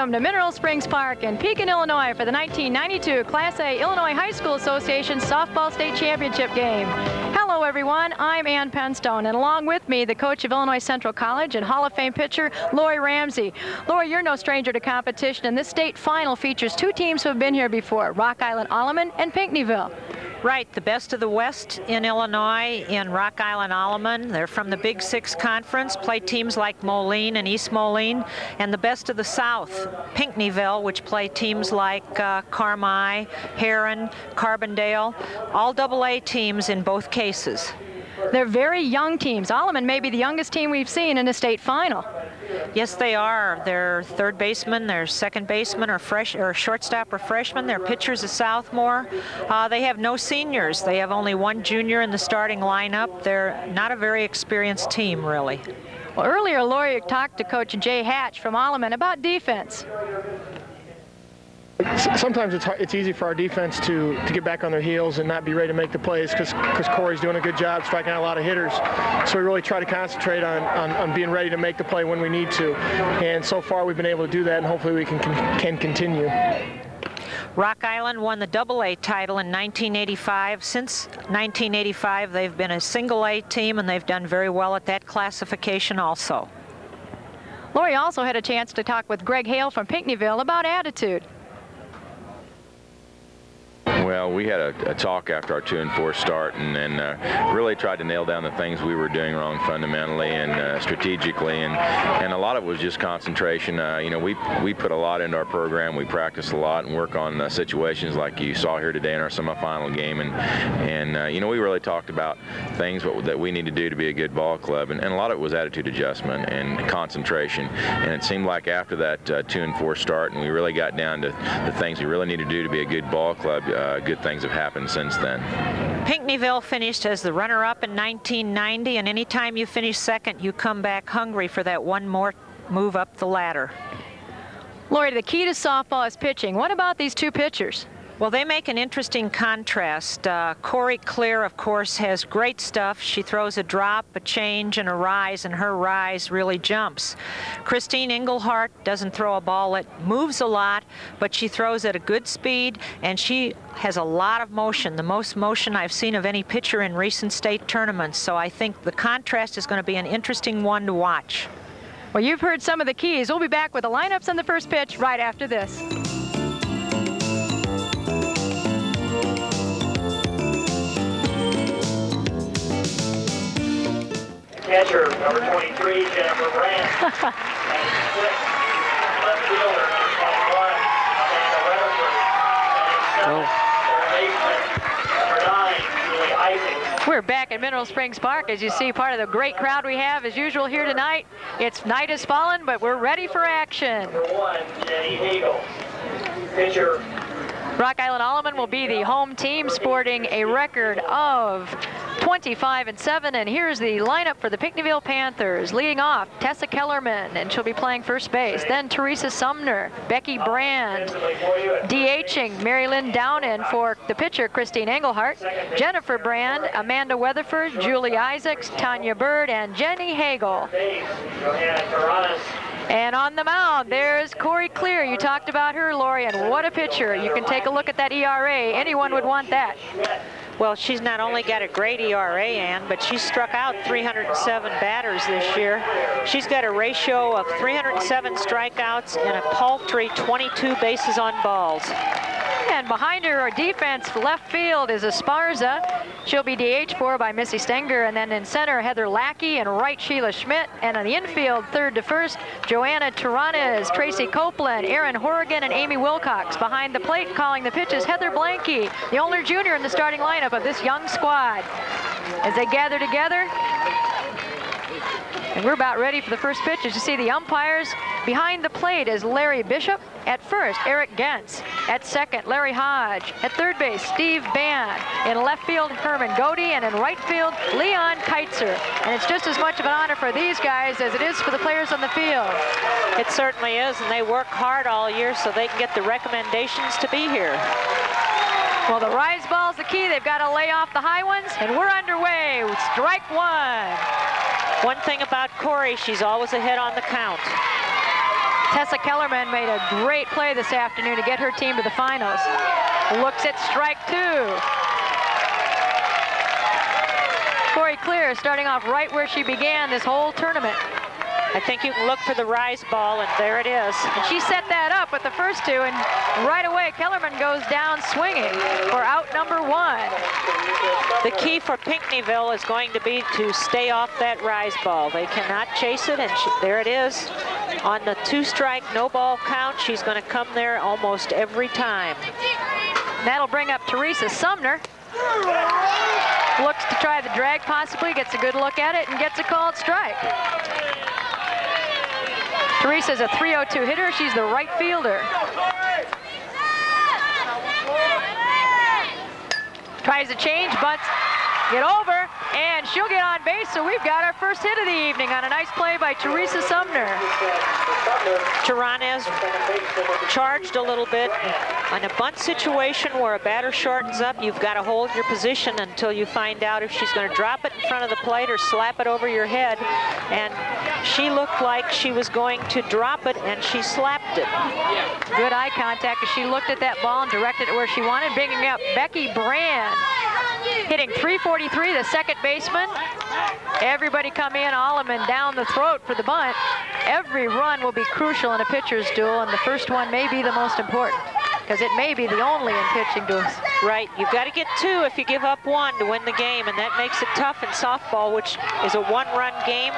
welcome to Mineral Springs Park in Pekin, Illinois for the 1992 Class A Illinois High School Association Softball State Championship game. Hello everyone, I'm Ann Penstone, and along with me, the coach of Illinois Central College and Hall of Fame pitcher, Lori Ramsey. Lori, you're no stranger to competition, and this state final features two teams who have been here before, Rock Island Alleman and Pinckneyville. Right, the best of the West in Illinois in Rock Island Alleman. They're from the Big Six Conference, play teams like Moline and East Moline, and the best of the South, Pinckneyville, which play teams like Carmi, Heron, Carbondale, all AA teams in both cases. They're very young teams. Alleman may be the youngest team we've seen in a state final. Yes, they are. Their third baseman, their second baseman or shortstop or freshman. Their pitcher's a sophomore. They have no seniors. They have only one junior in the starting lineup. They're not a very experienced team, really. Well, earlier, Lori talked to Coach Jay Hatch from Alleman about defense. Sometimes it's easy for our defense to get back on their heels and not be ready to make the plays because Corey's doing a good job striking out a lot of hitters. So we really try to concentrate on being ready to make the play when we need to. And so far we've been able to do that, and hopefully we can continue. Rock Island won the AA title in 1985. Since 1985, they've been a single-A team, and they've done very well at that classification also. Lori also had a chance to talk with Greg Hale from Pinckneyville about attitude. Well, we had a talk after our 2-4 start, and then really tried to nail down the things we were doing wrong fundamentally and strategically, and a lot of it was just concentration. You know, we put a lot into our program. We practice a lot and work on situations like you saw here today in our semifinal game, and you know, we really talked about things that we need to do to be a good ball club, and a lot of it was attitude adjustment and concentration. And it seemed like after that 2-4 start, and we really got down to the things we really need to do to be a good ball club, good things have happened since then. Pinckneyville finished as the runner-up in 1990, and anytime you finish second, you come back hungry for that one more move up the ladder. Lori, the key to softball is pitching. What about these two pitchers? Well, they make an interesting contrast. Corey Clear, of course, has great stuff. She throws a drop, a change, and a rise, and her rise really jumps. Christine Engelhardt doesn't throw a ball that moves a lot, but she throws at a good speed, and she has a lot of motion, the most motion I've seen of any pitcher in recent state tournaments. So I think the contrast is going to be an interesting one to watch. Well, you've heard some of the keys. We'll be back with the lineups on the first pitch right after this. Catcher, number 23, Jennifer Brand. And six, left fielder, 21, Amanda Weatherford. And seven, number 9, Julie Isaacs. We're back at Mineral Springs Park. As you see, part of the great crowd we have as usual here tonight. It's night has fallen, but we're ready for action. Number 1, Jenny Hagel. Pitcher. Rock Island Alleman will be the home team, sporting a record of 25-7, and here's the lineup for the Pinckneyville Panthers. Leading off, Tessa Kellerman, and she'll be playing first base. Then Teresa Sumner, Becky Brand, DHing Mary Lynn Downen for the pitcher, Christine Engelhardt, Jennifer Brand, Amanda Weatherford, Julie Isaacs, Tanya Bird, and Jenny Hagel. And on the mound, there's Corey Clear. You talked about her, Lori, and what a pitcher. You can take a look at that ERA. Anyone would want that. Well, she's not only got a great ERA, Ann, but she's struck out 307 batters this year. She's got a ratio of 307 strikeouts and a paltry 22 bases on balls. And behind her, our defense, left field, is Esparza. She'll be DH for by Missy Stenger. And then in center, Heather Lackey, and right, Sheila Schmidt. And on the infield, third to first, Joanna Taranas, Tracy Copeland, Erin Horrigan, and Amy Wilcox. Behind the plate, calling the pitches, Heather Blanke, the only junior in the starting lineup of this young squad. As they gather together, and we're about ready for the first pitch. As you see, the umpires behind the plate is Larry Bishop. At first, Eric Gentz. At second, Larry Hodge. At third base, Steve Band. In left field, Herman Godey. And in right field, Leon Keitzer. And it's just as much of an honor for these guys as it is for the players on the field. It certainly is, and they work hard all year so they can get the recommendations to be here. Well, the rise ball's the key. They've got to lay off the high ones, and we're underway. Strike one. 1 One thing about Corey, she's always ahead on the count. Tessa Kellerman made a great play this afternoon to get her team to the finals. Looks at strike 2. Corey Clear starting off right where she began this whole tournament. I think you can look for the rise ball, and there it is. And she set that up with the first 2, and right away Kellerman goes down swinging for out number 1. The key for Pinckneyville is going to be to stay off that rise ball. They cannot chase it, and there it is. On the 2-strike, no ball count, she's going to come there almost every time. That'll bring up Teresa Sumner. Looks to try the drag possibly, gets a good look at it, and gets a called strike. Teresa's a .302 hitter. She's the right fielder. Tries to change, bunts, get over, and she'll get on base, so we've got our first hit of the evening on a nice play by Teresa Sumner. Taranez charged a little bit. On a bunt situation where a batter shortens up, you've got to hold your position until you find out if she's going to drop it in front of the plate or slap it over your head. And she looked like she was going to drop it, and she slapped it. Good eye contact as she looked at that ball and directed it where she wanted, bringing up Becky Brand. Hitting .343, the second baseman. Everybody come in, Alleman down the throat for the bunt. Every run will be crucial in a pitcher's duel, and the first one may be the most important, because it may be the only in pitching duels. Right, you've got to get 2 if you give up 1 to win the game, and that makes it tough in softball, which is a 1-run game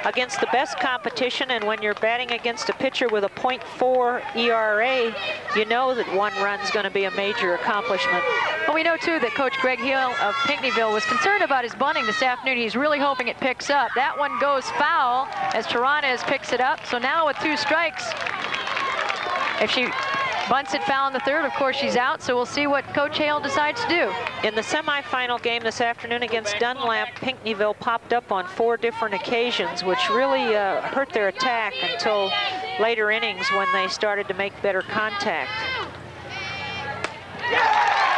against the best competition, and when you're batting against a pitcher with a .4 ERA, you know that 1 run's going to be a major accomplishment. Well, we know, too, that Coach Greg Hill of Pinckneyville was concerned about his bunting this afternoon. He's really hoping it picks up. That one goes foul as Taranez picks it up. So now with 2 strikes, if she bunts it foul in the third, of course she's out, so we'll see what Coach Hale decides to do. In the semifinal game this afternoon against Dunlap, Pinckneyville popped up on 4 different occasions, which really hurt their attack until later innings when they started to make better contact.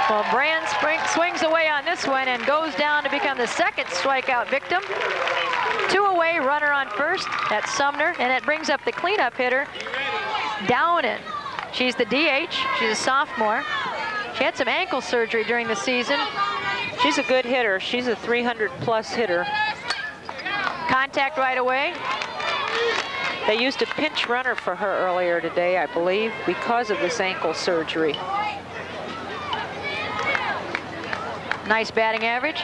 Well, Brand swings away on this one and goes down to become the second strikeout victim. 2 away, runner on first. That's Sumner, and it brings up the cleanup hitter, Downen. She's the DH. She's a sophomore. She had some ankle surgery during the season. She's a good hitter. She's a 300-plus hitter. Contact right away. They used a pinch runner for her earlier today, I believe, because of this ankle surgery. Nice batting average.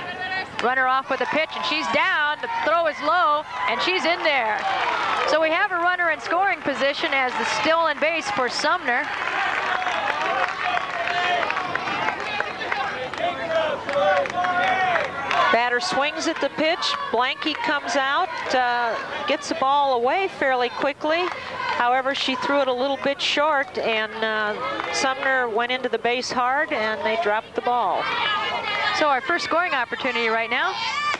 Runner off with a pitch, and she's down. The throw is low, and she's in there. So we have a runner in scoring position as the stolen base for Sumner. Batter swings at the pitch. Blanky comes out, gets the ball away fairly quickly. However, she threw it a little bit short, and Sumner went into the base hard, and they dropped the ball. So our first scoring opportunity right now.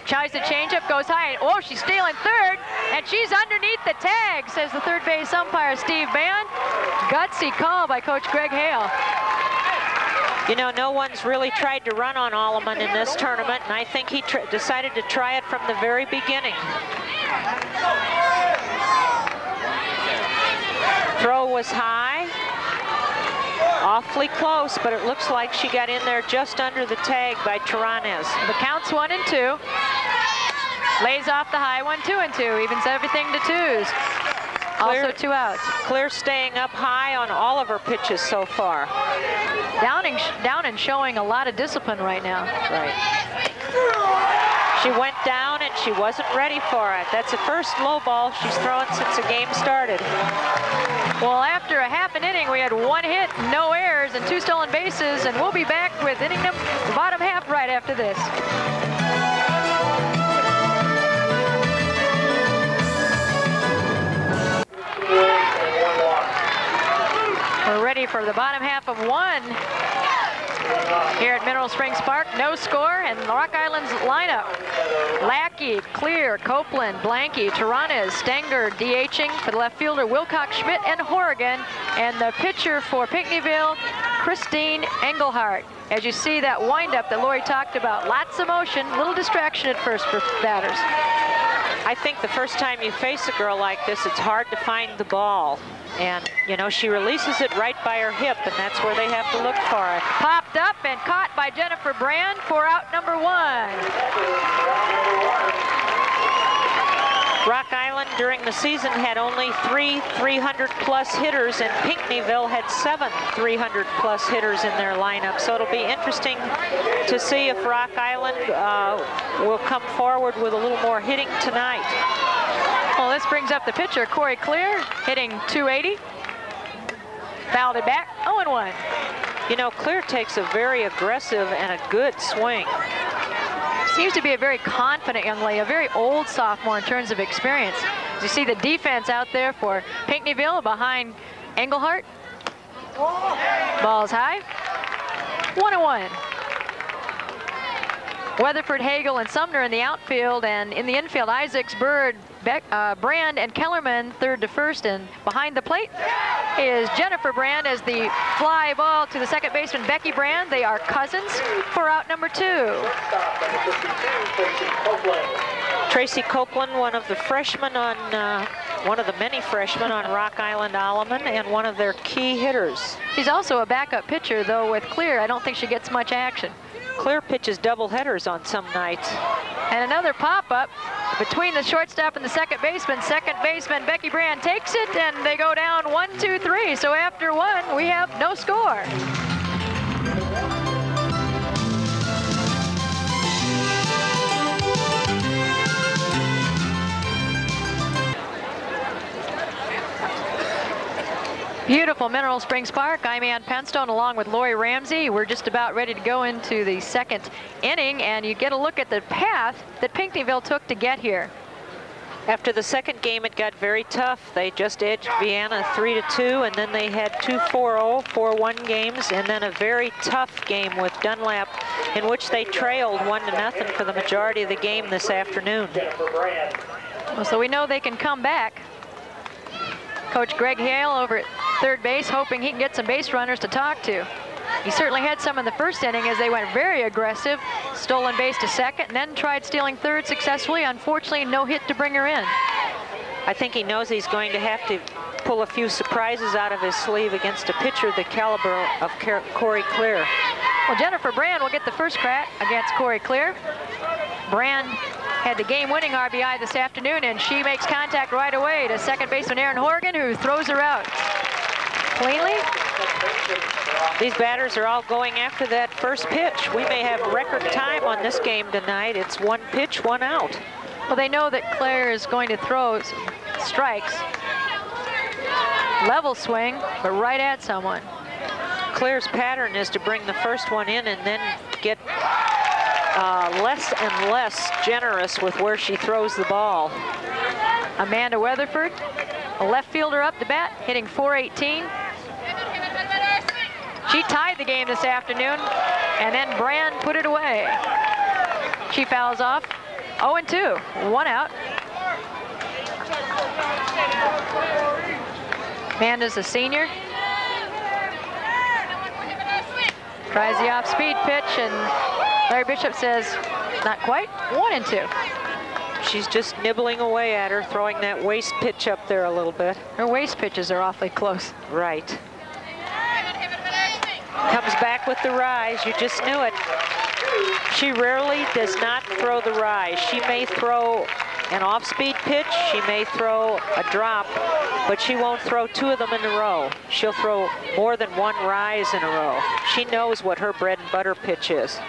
Tries the changeup, goes high, and oh, she's stealing third, and she's underneath the tag, says the third base umpire, Steve Band. Gutsy call by Coach Greg Hale. You know, no one's really tried to run on Alleman in this tournament, and I think he decided to try it from the very beginning. Throw was high. Awfully close, but it looks like she got in there just under the tag by Taranez. The count's 1-2. Lays off the high one, 2-2. Evens everything to 2s. Also 2 outs. Clear staying up high on all of her pitches so far. Downen showing a lot of discipline right now. Right. She went down and she wasn't ready for it. That's the first low ball she's thrown since the game started. Well, after a half an inning, we had 1 hit, no errors, and 2 stolen bases, and we'll be back with inning the bottom half right after this. We're ready for the bottom half of 1 here at Mineral Springs Park. No score, and Rock Island's lineup. Lackey, Clear, Copeland, Blanky, Taranez, Stenger DHing for the left fielder, Wilcox, Schmidt, and Horrigan. And the pitcher for Pinckneyville, Christine Engelhardt. As you see that windup that Lori talked about, lots of motion, little distraction at first for batters. I think the first time you face a girl like this, it's hard to find the ball. And, you know, she releases it right by her hip, and that's where they have to look for it. Popped up and caught by Jennifer Brand for out number 1. Rock Island during the season had only 3 300-plus hitters, and Pinckneyville had 7 300-plus hitters in their lineup. So it'll be interesting to see if Rock Island will come forward with a little more hitting tonight. Well, this brings up the pitcher, Corey Clear, hitting .280. Fouled it back, 0-1. You know, Clear takes a very aggressive and a good swing. Seems to be a very confident young lady, a very old sophomore in terms of experience. As you see the defense out there for Pinckneyville behind Engelhardt. Ball's high, 1-1. Weatherford, Hagel, and Sumner in the outfield, and in the infield, Isaacs, Bird, Brand, and Kellerman third to first, and behind the plate is Jennifer Brand as the fly ball to the second baseman, Becky Brand. They are cousins for out number 2. Tracy Copeland, one of the freshmen on, one of the many freshmen on Rock Island Alleman, and one of their key hitters. She's also a backup pitcher, though with Clear, I don't think she gets much action. Clear pitches double headers on some nights. And another pop-up between the shortstop and the second baseman. Second baseman Becky Brand takes it, and they go down 1-2-3. So after 1, we have no score. Beautiful Mineral Springs Park. I'm Ann Penstone along with Lori Ramsey. We're just about ready to go into the second inning, and you get a look at the path that Pinckneyville took to get here. After the second game, it got very tough. They just edged Vienna 3-2, and then they had 2 4-0, 4-1 games, and then a very tough game with Dunlap, in which they trailed 1-0 for the majority of the game this afternoon. Well, so we know they can come back. Coach Greg Hale over at third base, hoping he can get some base runners to talk to. He certainly had some in the first inning as they went very aggressive, stolen base to second, and then tried stealing third successfully. Unfortunately, no hit to bring her in. I think he knows he's going to have to pull a few surprises out of his sleeve against a pitcher the caliber of Corey Clear. Well, Jennifer Brand will get the first crack against Corey Clear. Brand had the game-winning RBI this afternoon, and she makes contact right away to second baseman Aaron Horgan, who throws her out cleanly. These batters are all going after that first pitch. We may have record time on this game tonight. It's 1 pitch, 1 out. Well, they know that Claire is going to throw some strikes. Level swing, but right at someone. Claire's pattern is to bring the first one in and then get less and less generous with where she throws the ball. Amanda Weatherford, a left fielder up to bat, hitting .418. She tied the game this afternoon, and then Brand put it away. She fouls off, 0-2, 1 out. Amanda's a senior. Tries the off-speed pitch, and Larry Bishop says, not quite, 1-2. She's just nibbling away at her, throwing that waist pitch up there a little bit. Her waist pitches are awfully close. Right. Comes back with the rise, you just knew it. She rarely does not throw the rise. She may throw an off-speed pitch, she may throw a drop, but she won't throw 2 of them in a row. She'll throw more than 1 rise in a row. She knows what her bread and butter pitch is.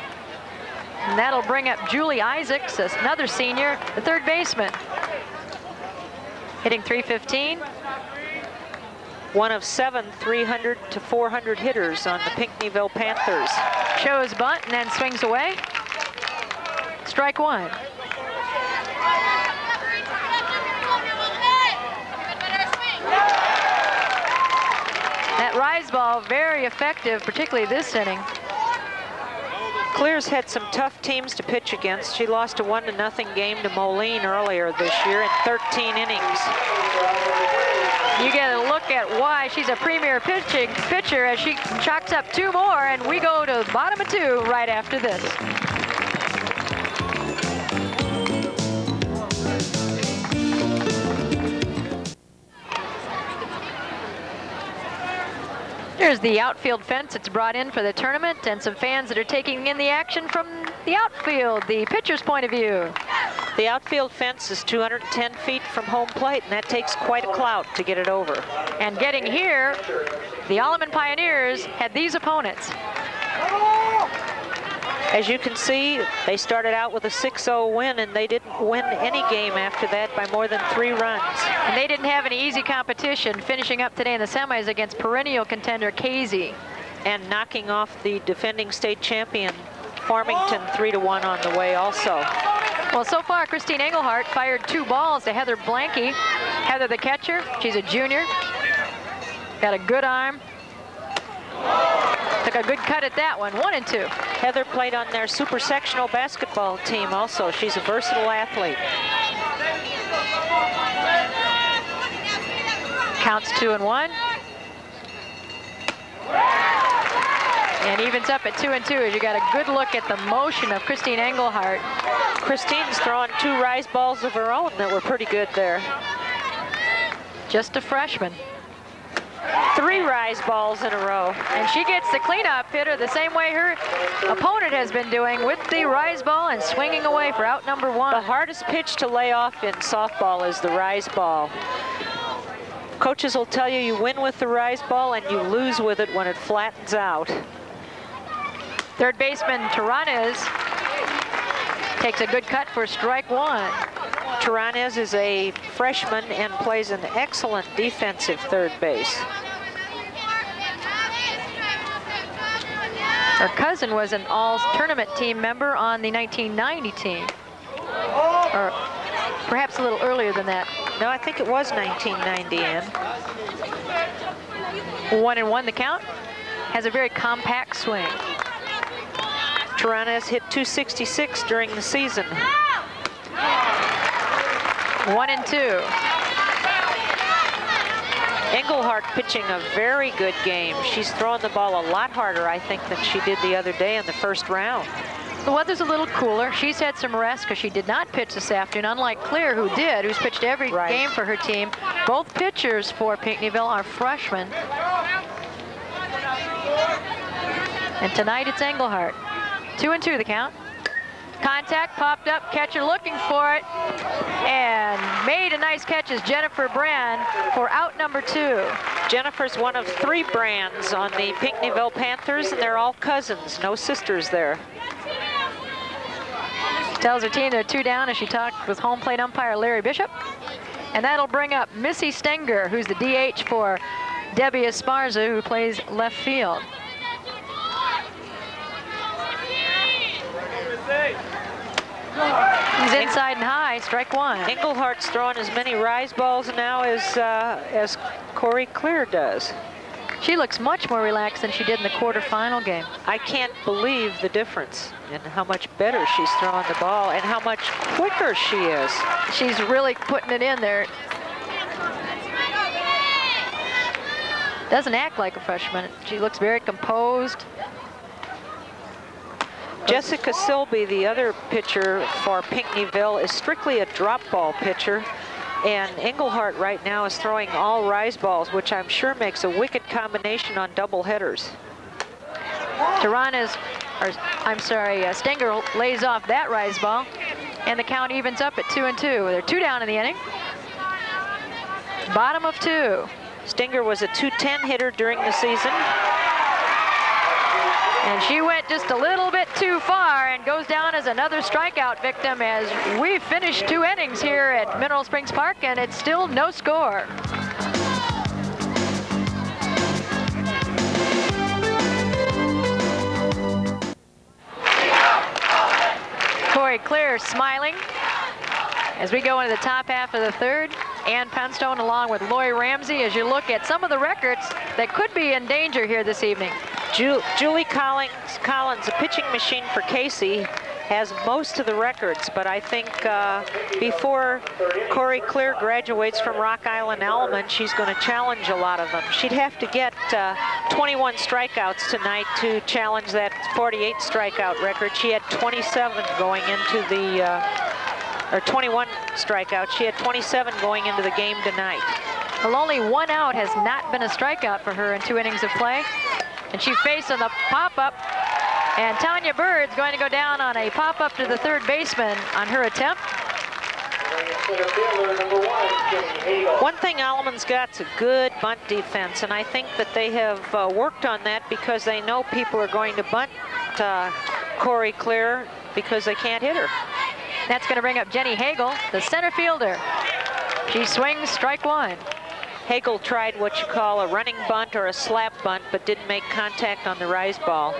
And that'll bring up Julie Isaacs, another senior, the third baseman. Hitting .315. One of 7 300 to 400 hitters on the Pinckneyville Panthers. Shows bunt and then swings away. Strike 1. That rise ball, very effective, particularly this inning. Clear's had some tough teams to pitch against. She lost a 1-0 game to Moline earlier this year in 13 innings. You get a look at why she's a premier pitcher as she chalks up 2 more, and we go to the bottom of 2 right after this. There's the outfield fence. It's brought in for the tournament, and some fans that are taking in the action from the outfield, the pitcher's point of view. The outfield fence is 210 feet from home plate, and that takes quite a clout to get it over. And getting here, the Alleman Pioneers had these opponents. As you can see, they started out with a 6-0 win, and they didn't win any game after that by more than 3 runs. And they didn't have any easy competition, finishing up today in the semis against perennial contender Casey. And knocking off the defending state champion Farmington 3-1 on the way also. Well, so far, Christine Engelhardt fired 2 balls to Heather Blanke. Heather, the catcher, she's a junior. Got a good arm. Took a good cut at that one, 1 and 2. Heather played on their super sectional basketball team also. She's a versatile athlete. Counts 2 and 1. And evens up at 2 and 2 as you got a good look at the motion of Christine Engelhardt. Christine's throwing 2 rise balls of her own that were pretty good there. Just a freshman. 3 rise balls in a row. And she gets the cleanup hitter the same way her opponent has been doing, with the rise ball and swinging away for out number 1. The hardest pitch to lay off in softball is the rise ball. Coaches will tell you you win with the rise ball and you lose with it when it flattens out. Third baseman Taranes takes a good cut for strike 1. Taranes is a freshman and plays an excellent defensive third base. Her cousin was an all-tournament team member on the 1990 team. Or perhaps a little earlier than that. No, I think it was 1990, Ann. 1 and 1 the count. Has a very compact swing. Taranes hit .266 during the season. 1 and 2. Engelhardt pitching a very good game. She's throwing the ball a lot harder, I think, than she did the other day in the first round. The weather's a little cooler. She's had some rest because she did not pitch this afternoon, unlike Claire, who did, who's pitched every game for her team. Both pitchers for Pinckneyville are freshmen. And tonight it's Engelhardt. 2 and 2 the count. Contact, popped up, catcher looking for it, and made a nice catch as Jennifer Brand for out number 2. Jennifer's one of 3 Brands on the Pinckneyville Panthers, and they're all cousins, no sisters there. Tells her team they're 2 down as she talked with home plate umpire Larry Bishop. And that'll bring up Missy Stenger, who's the DH for Debbie Esparza, who plays left field. He's inside and high, strike 1. Engelhardt's throwing as many rise balls now as Corey Clear does. She looks much more relaxed than she did in the quarterfinal game. I can't believe the difference in how much better she's throwing the ball and how much quicker she is. She's really putting it in there. Doesn't act like a freshman. She looks very composed. Jessica Silby, the other pitcher for Pinckneyville, is strictly a drop ball pitcher. And Engelhardt right now is throwing all rise balls, which I'm sure makes a wicked combination on double headers. Stenger lays off that rise ball, and the count evens up at 2 and 2. They're 2 down in the inning. Bottom of 2. Stenger was a .210 hitter during the season. And she went just a little bit too far and goes down as another strikeout victim as we finished 2 innings here at Mineral Springs Park, and it's still no score. Corey Clear smiling as we go into the top half of the third. Ann Penstone along with Lori Ramsey as you look at some of the records that could be in danger here this evening. Julie Collins, a pitching machine for Casey, has most of the records, but I think before Corey Clear graduates from Rock Island Alleman, she's going to challenge a lot of them. She'd have to get 21 strikeouts tonight to challenge that 48 strikeout record. She had 27 going into the, or 21 strikeouts. She had 27 going into the game tonight. Well, only 1 out has not been a strikeout for her in 2 innings of play. And she faced on the pop-up. And Tanya Bird's going to go down on a pop-up to the third baseman on her attempt. One thing Alleman's got's a good bunt defense, and I think that they have worked on that because they know people are going to bunt Corey Clear because they can't hit her. That's going to bring up Jenny Hagel, the center fielder. She swings, strike 1. Hagel tried what you call a running bunt or a slap bunt, but didn't make contact on the rise ball.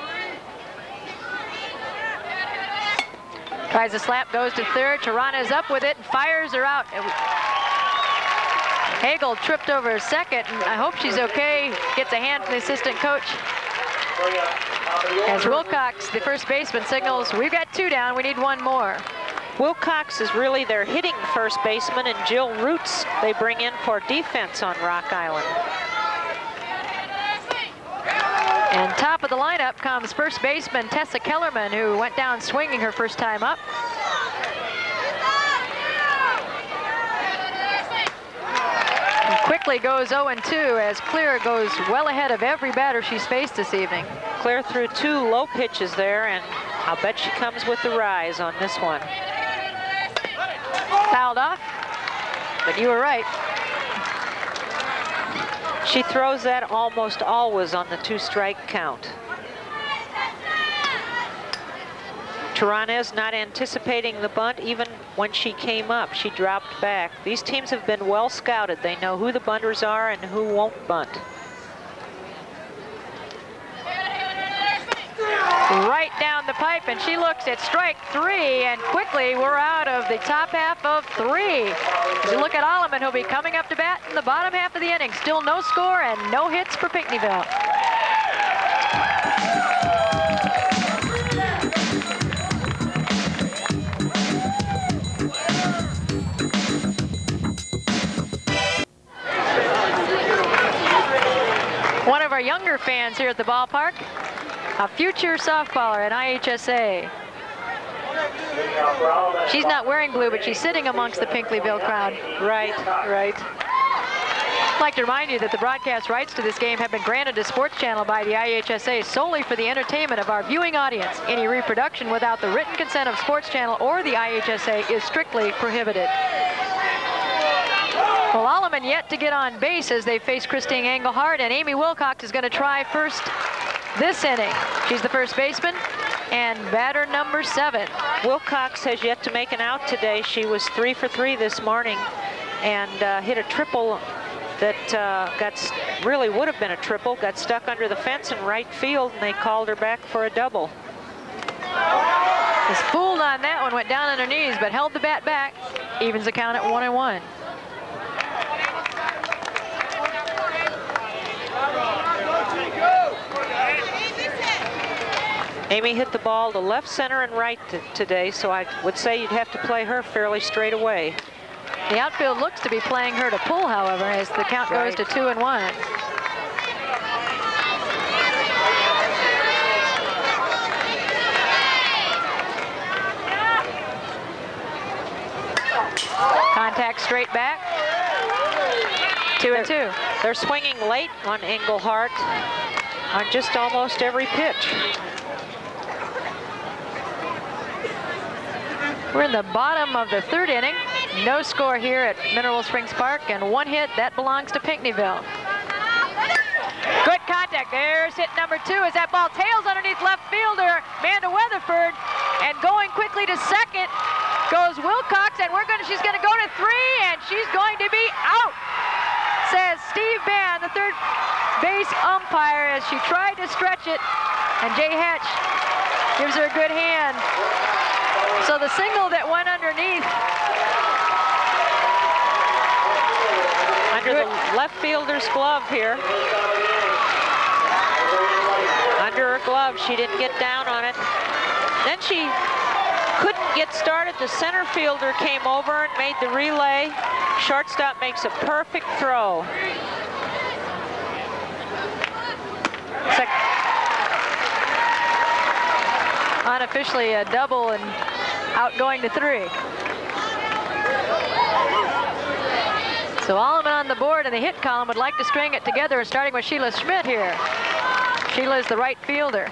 Tries a slap, goes to third. Tirana is up with it and fires her out. Hagel tripped over second, and I hope she's okay. Gets a hand from the assistant coach. As Wilcox, the first baseman, signals, we've got 2 down, we need 1 more. Wilcox is really their hitting first baseman, and Jill Roots they bring in for defense on Rock Island. And top of the lineup comes first baseman Tessa Kellerman, who went down swinging her first time up. And quickly goes 0-2 as Clear goes well ahead of every batter she's faced this evening. Clear threw 2 low pitches there, and I'll bet she comes with the rise on this one. Fouled off, but you were right. She throws that almost always on the 2-strike count. Tirana not anticipating the bunt. Even when she came up, she dropped back. These teams have been well scouted. They know who the bunters are and who won't bunt. Right down the pipe, and she looks at strike 3, and quickly we're out of the top half of 3. As you look at Alleman, who'll be coming up to bat in the bottom half of the inning. Still no score and no hits for Pinckneyville. One of our younger fans here at the ballpark, a future softballer at IHSA. She's not wearing blue, but she's sitting amongst the Pinckneyville crowd. Right, right. I'd like to remind you that the broadcast rights to this game have been granted to Sports Channel by the IHSA solely for the entertainment of our viewing audience. Any reproduction without the written consent of Sports Channel or the IHSA is strictly prohibited. Well, Alleman yet to get on base as they face Christine Engelhardt, and Amy Wilcox is going to try first this inning. She's the first baseman and batter number 7. Wilcox has yet to make an out today. She was 3 for 3 this morning and hit a triple that really would have been a triple, got stuck under the fence in right field, and they called her back for a double. Was fooled on that one, went down on her knees, but held the bat back. Evens the count at 1-1. Amy hit the ball to left, center, and right today, so I would say you'd have to play her fairly straight away. The outfield looks to be playing her to pull, however, as the count goes to 2-1. Contact straight back. 2-2. They're swinging late on Engelhardt on just almost every pitch. We're in the bottom of the 3rd inning. No score here at Mineral Springs Park, and 1 hit. That belongs to Pinckneyville. Good contact. There's hit number 2 as that ball tails underneath left fielder, Amanda Weatherford, and going quickly to second goes Wilcox, and she's going to go to 3, and she's going to be out, says Steve Bann, the third base umpire, as she tried to stretch it, and Jay Hatch gives her a good hand. So the single that went underneath. Under the left fielder's glove here. Under her glove, she didn't get down on it. Then she couldn't get started. The center fielder came over and made the relay. Shortstop makes a perfect throw. Unofficially a double and out going to 3. So Alleman on the board, and the hit column would like to string it together, starting with Sheila Schmidt here. Sheila is the right fielder.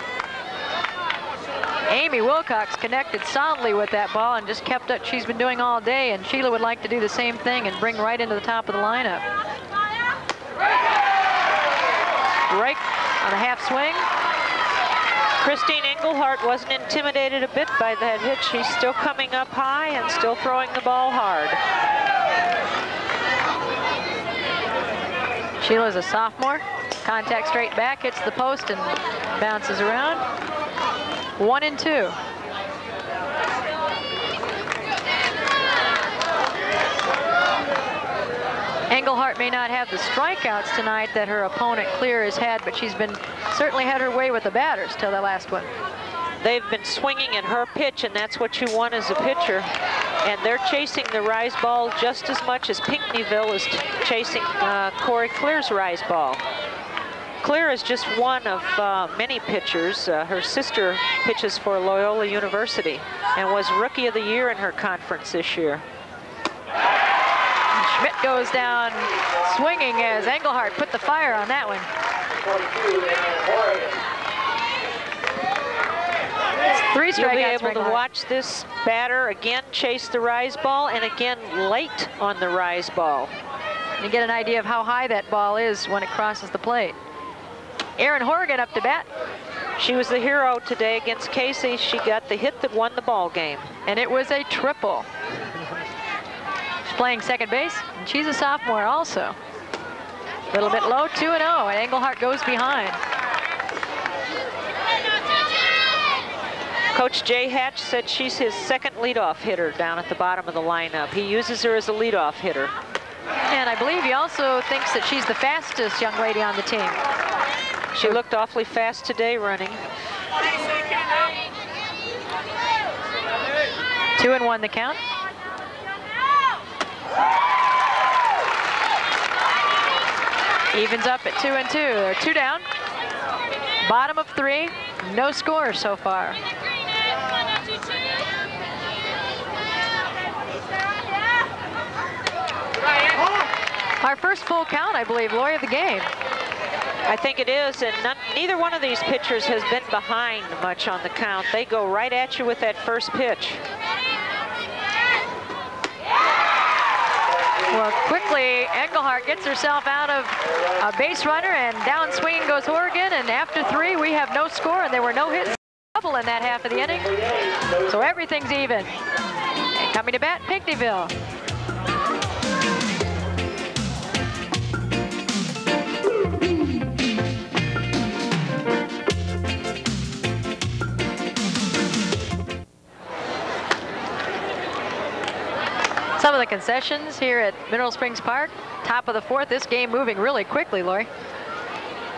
Amy Wilcox connected solidly with that ball and just kept up. She's been doing all day, and Sheila would like to do the same thing and bring right into the top of the lineup. Strike on a half swing. Christine Engelhardt wasn't intimidated a bit by that hit. She's still coming up high and still throwing the ball hard. Sheila's a sophomore. Contact straight back, hits the post and bounces around. 1-2. Engelhardt may not have the strikeouts tonight that her opponent Clear has had, but she's been certainly had her way with the batters till the last one. They've been swinging at her pitch, and that's what you want as a pitcher. And they're chasing the rise ball just as much as Pinckneyville is chasing Corey Clear's rise ball. Clear is just one of many pitchers. Her sister pitches for Loyola University and was Rookie of the Year in her conference this year. Schmidt goes down swinging as Engelhardt put the fire on that one. 3 strikeouts. You'll be able to watch this batter again chase the rise ball and again late on the rise ball. You get an idea of how high that ball is when it crosses the plate. Erin Horgan up to bat. She was the hero today against Casey. She got the hit that won the ball game. And it was a triple. She's playing second base, and she's a sophomore also. A little bit low, 2-0, and Engelhardt goes behind. Coach Jay Hatch said she's his second leadoff hitter down at the bottom of the lineup. He uses her as a leadoff hitter. And I believe he also thinks that she's the fastest young lady on the team. She looked awfully fast today running. 2-1 the count. Evens up at 2-2. They're 2 down. Bottom of 3. No score so far. Our first full count, I believe, Lori, of the game. I think it is, and neither one of these pitchers has been behind much on the count. They go right at you with that first pitch. Well, quickly, Engelhardt gets herself out of a base runner, and down swinging goes Horgan, and after 3, we have no score, and there were no hits double in that half of the inning. So everything's even. And coming to bat, Pinckneyville. Some of the concessions here at Mineral Springs Park. Top of the 4th, this game moving really quickly, Lori.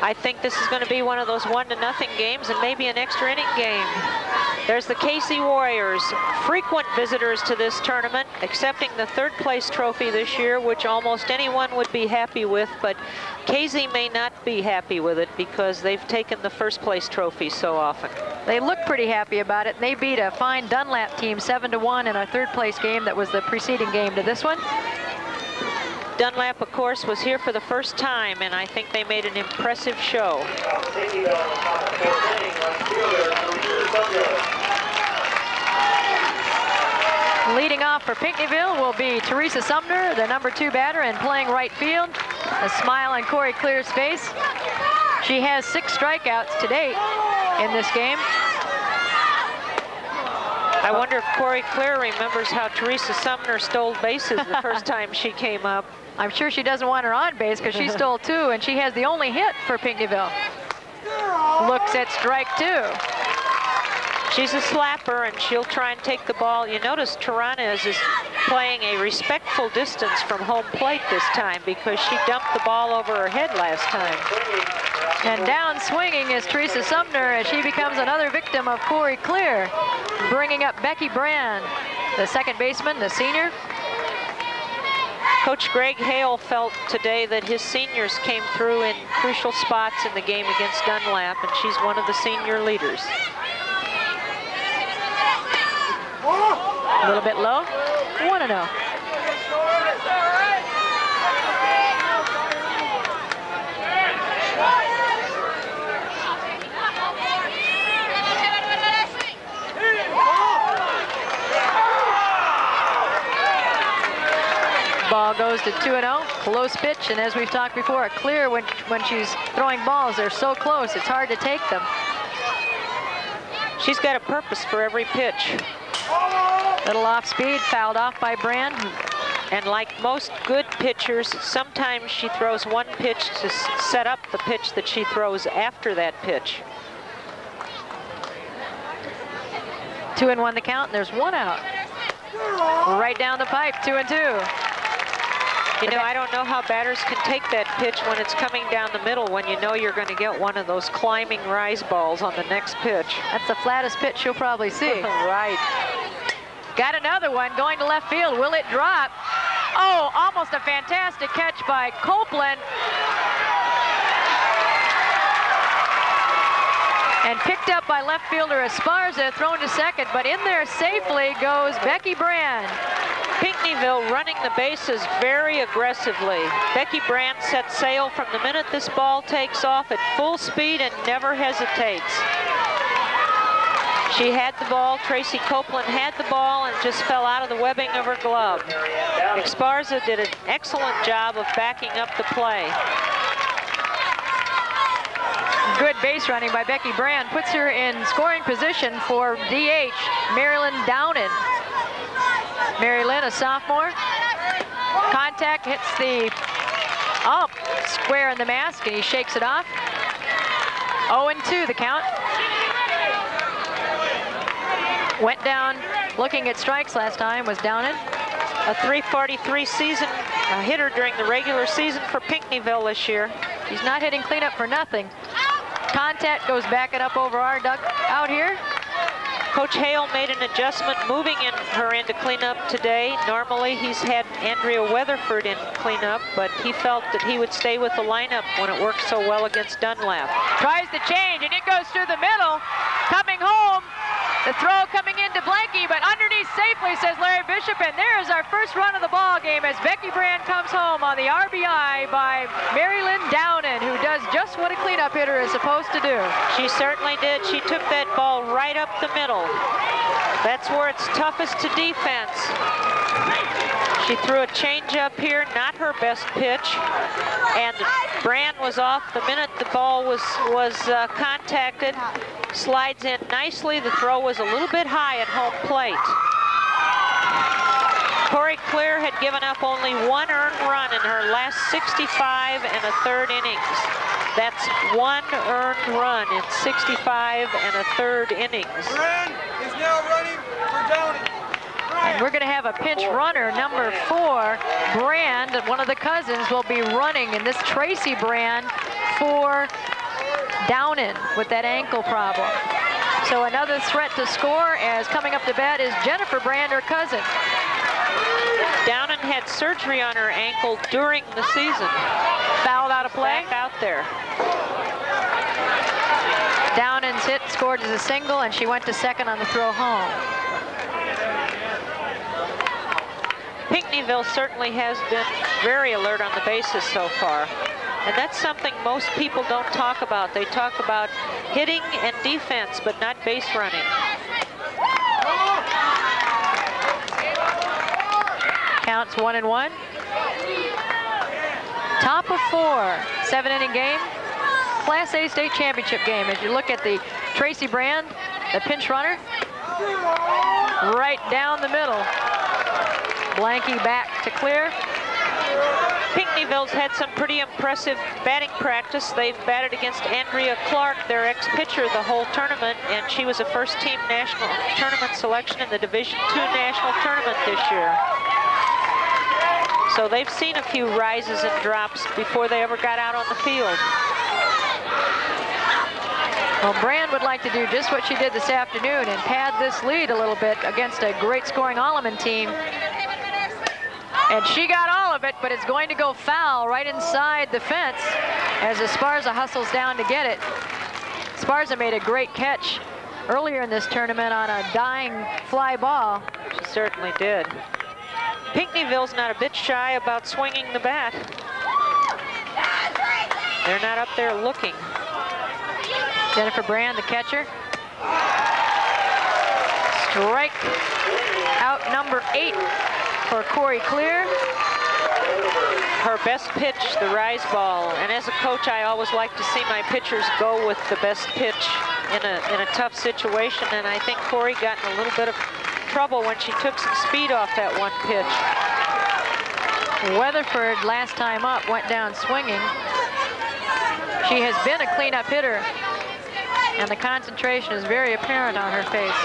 I think this is going to be one of those 1-0 games and maybe an extra inning game. There's the Casey Warriors, frequent visitors to this tournament, accepting the 3rd place trophy this year, which almost anyone would be happy with, but Casey may not be happy with it because they've taken the 1st place trophy so often. They look pretty happy about it, and they beat a fine Dunlap team 7-1 in our 3rd place game that was the preceding game to this one. Dunlap, of course, was here for the first time, and I think they made an impressive show. Leading off for Pinckneyville will be Teresa Sumner, the number 2 batter, and playing right field. A smile on Corey Clear's face. She has 6 strikeouts to date in this game. I wonder if Corey Clear remembers how Teresa Sumner stole bases the first time she came up. I'm sure she doesn't want her on base because she stole 2, and she has the only hit for Pinckneyville. Looks at strike 2. She's a slapper, and she'll try and take the ball. You notice Taranas is playing a respectful distance from home plate this time because she dumped the ball over her head last time. And down swinging is Teresa Sumner as she becomes another victim of Corey Clear, bringing up Becky Brand, the second baseman, the senior. Coach Greg Hale felt today that his seniors came through in crucial spots in the game against Dunlap, and she's one of the senior leaders. A little bit low, 1-0. goes to 2-0. Close pitch, and as we've talked before, a Clear when she's throwing balls, they're so close, it's hard to take them. She's got a purpose for every pitch. Little off speed, fouled off by Brand. And like most good pitchers, sometimes she throws one pitch to set up the pitch that she throws after that pitch. 2-1 the count, and there's one out. Right down the pipe, 2-2. You know, I don't know how batters can take that pitch when it's coming down the middle when you know you're going to get one of those climbing rise balls on the next pitch. That's the flattest pitch you'll probably see. Right. Got another one going to left field. Will it drop? Oh, almost a fantastic catch by Copeland. And picked up by left fielder Esparza, thrown to second, but in there safely goes Becky Brand. Pinckneyville running the bases very aggressively. Becky Brand sets sail from the minute this ball takes off at full speed and never hesitates. She had the ball, Tracy Copeland had the ball and just fell out of the webbing of her glove. Esparza did an excellent job of backing up the play. Good base running by Becky Brand puts her in scoring position for DH Marilyn Downen. Marilyn, a sophomore. Contact hits the square in the mask, and he shakes it off. 0-2 the count. Went down looking at strikes last time was Downen. A .343 season hitter during the regular season for Pinckneyville this year. He's not hitting cleanup for nothing. Contact goes backing up over our duck out here. Coach Hale made an adjustment moving her into cleanup today. Normally he's had Andrea Weatherford in cleanup, but he felt that he would stay with the lineup when it worked so well against Dunlap. Tries the change, and it goes through the middle. Coming home, the throw coming into Blanky, but underneath safely, says Larry Bishop, and there is our first run of the ball game as Becky Brand comes home on the RBI by Marilyn Downen, who does just what a cleanup hitter is supposed to do. She certainly did. She took that ball right up the middle. That's where it's toughest to defense. She threw a changeup here, not her best pitch, and Brand was off the minute the ball was contacted. Slides in nicely. The throw was a little bit high at home plate. Corey Clear had given up only one earned run in her last 65 1/3 innings. That's one earned run in 65 1/3 innings. Brand is now running for Downey. And we're going to have a pinch runner, number 4, Brand. One of the cousins will be running, and this Tracy Brand for Downen with that ankle problem. So another threat to score as coming up to bat is Jennifer Brand, her cousin. Downen had surgery on her ankle during the season. Fouled out of play. Back out there. Downen's hit scored as a single, and she went to second on the throw home. Pinckneyville certainly has been very alert on the bases so far. And that's something most people don't talk about. They talk about hitting and defense, but not base running. Counts 1-1. Top of 4, 7-inning game. Class A state championship game. As you look at the Tracy Brand, the pinch runner, right down the middle. Blanky back to Clear. Pinckneyville's had some pretty impressive batting practice. They've batted against Andrea Clark, their ex-pitcher, the whole tournament, and she was a first-team national tournament selection in the Division II national tournament this year. So they've seen a few rises and drops before they ever got out on the field. Well, Brand would like to do just what she did this afternoon and pad this lead a little bit against a great scoring Alleman team. And she got all of it, but it's going to go foul right inside the fence as Esparza hustles down to get it. Esparza made a great catch earlier in this tournament on a dying fly ball. She certainly did. Pinckneyville's not a bit shy about swinging the bat. They're not up there looking. Jennifer Brand, the catcher. Strike out number 8 for Corey Clear. her best pitch, the rise ball. And as a coach, I always like to see my pitchers go with the best pitch in a tough situation. And I think Corey got in a little bit of trouble when she took some speed off that one pitch. Weatherford, last time up, went down swinging. She has been a cleanup hitter, and the concentration is very apparent on her face.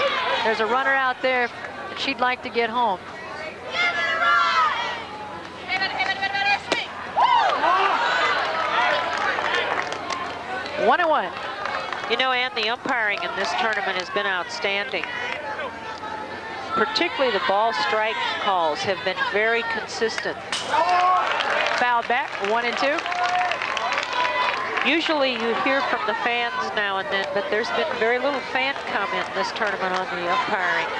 There's a runner out there that she'd like to get home. One and one. You know, Ann, the umpiring in this tournament has been outstanding. Particularly the ball strike calls have been very consistent. Fouled back, 1 and 2. Usually you hear from the fans now and then, but there's been very little fan comment in this tournament on the umpiring.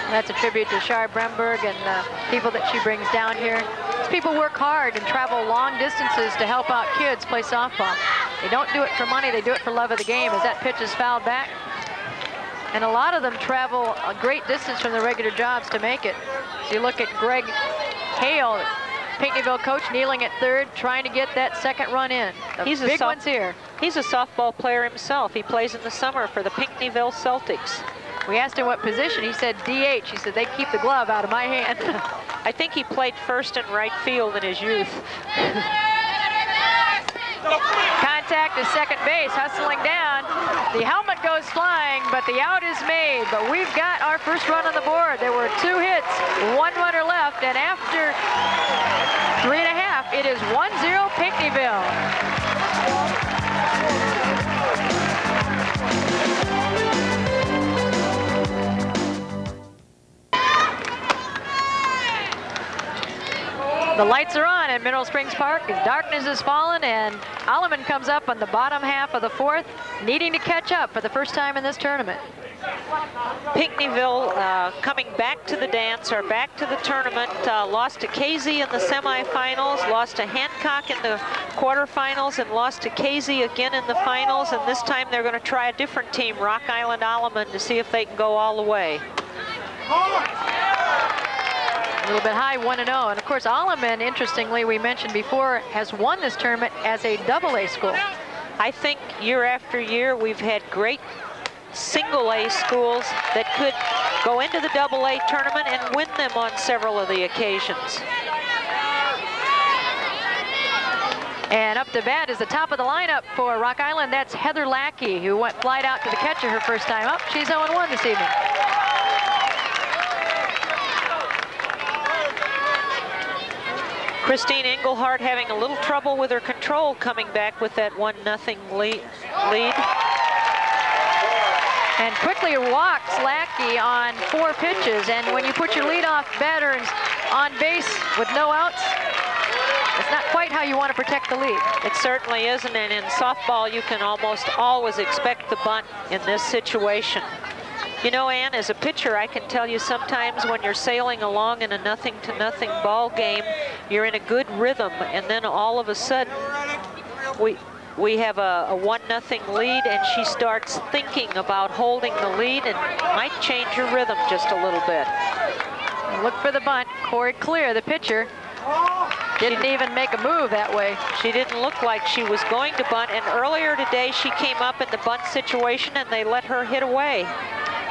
That's a tribute to Shar Bremberg and people that she brings down here. These people work hard and travel long distances to help out kids play softball. They don't do it for money, they do it for love of the game, as that pitch is fouled back. And a lot of them travel a great distance from their regular jobs to make it. So you look at Greg Hale, Pinckneyville coach, kneeling at third, trying to get that second run in. The big one's here. He's a softball player himself. He plays in the summer for the Pinckneyville Celtics. We asked him what position. He said DH. He said, they keep the glove out of my hand. I think he played first and right field in his youth. Contact to second base, hustling down. The helmet goes flying, but the out is made. But we've got our first run on the board. There were 2 hits, 1 runner left, and after 3.5, it is 1-0 Pinckneyville. The lights are on at Mineral Springs Park. Darkness has fallen, and Alleman comes up on the bottom half of the 4th, needing to catch up for the first time in this tournament. Pinckneyville coming back to the dance, or back to the tournament, lost to Casey in the semifinals, lost to Hancock in the quarterfinals, and lost to Casey again in the finals. And this time they're going to try a different team, Rock Island Alleman, to see if they can go all the way. A little bit high, 1-0. And of course, Alleman, interestingly, we mentioned before, has won this tournament as a AA school. I think year after year, we've had great single-A schools that could go into the AA tournament and win them on several of the occasions. And up to bat is the top of the lineup for Rock Island. That's Heather Lackey, who went flight out to the catcher her first time up. She's 0-1 this evening. Christine Engelhardt having a little trouble with her control, coming back with that 1-0 lead. And quickly walks Lackey on 4 pitches. And when you put your leadoff batter on base with no outs, it's not quite how you want to protect the lead. It certainly isn't, and in softball, you can almost always expect the bunt in this situation. You know, Ann, as a pitcher, I can tell you sometimes when you're sailing along in a 0-0 ball game, you're in a good rhythm, and then all of a sudden, we have a 1-0 lead, and she starts thinking about holding the lead, and might change your rhythm just a little bit. Look for the bunt. Corey Clear, the pitcher, didn't even make a move that way. She didn't look like she was going to bunt, and earlier today she came up in the bunt situation and they let her hit away.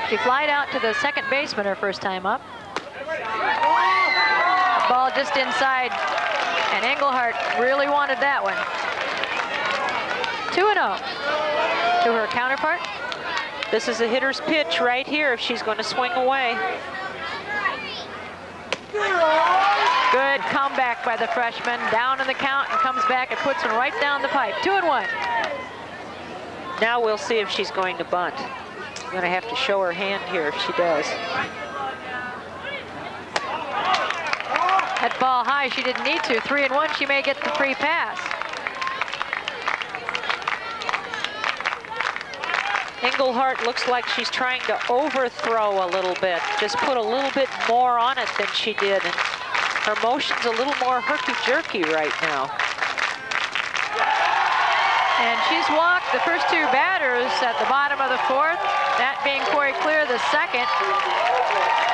She flied out to the second baseman her first time up. Ball just inside, and Engelhardt really wanted that one. 2-0 to her counterpart. This is a hitter's pitch right here if she's going to swing away. Good comeback by the freshman. Down in the count and comes back and puts one right down the pipe. 2-1. Now we'll see if she's going to bunt. I'm going to have to show her hand here if she does. That ball high, she didn't need to. 3-1, she may get the free pass. Engelhardt looks like she's trying to overthrow a little bit. Just put a little bit more on it than she did. And her motion's a little more herky-jerky right now. And she's walked the first two batters at the bottom of the fourth, that being Corey Clear, the second.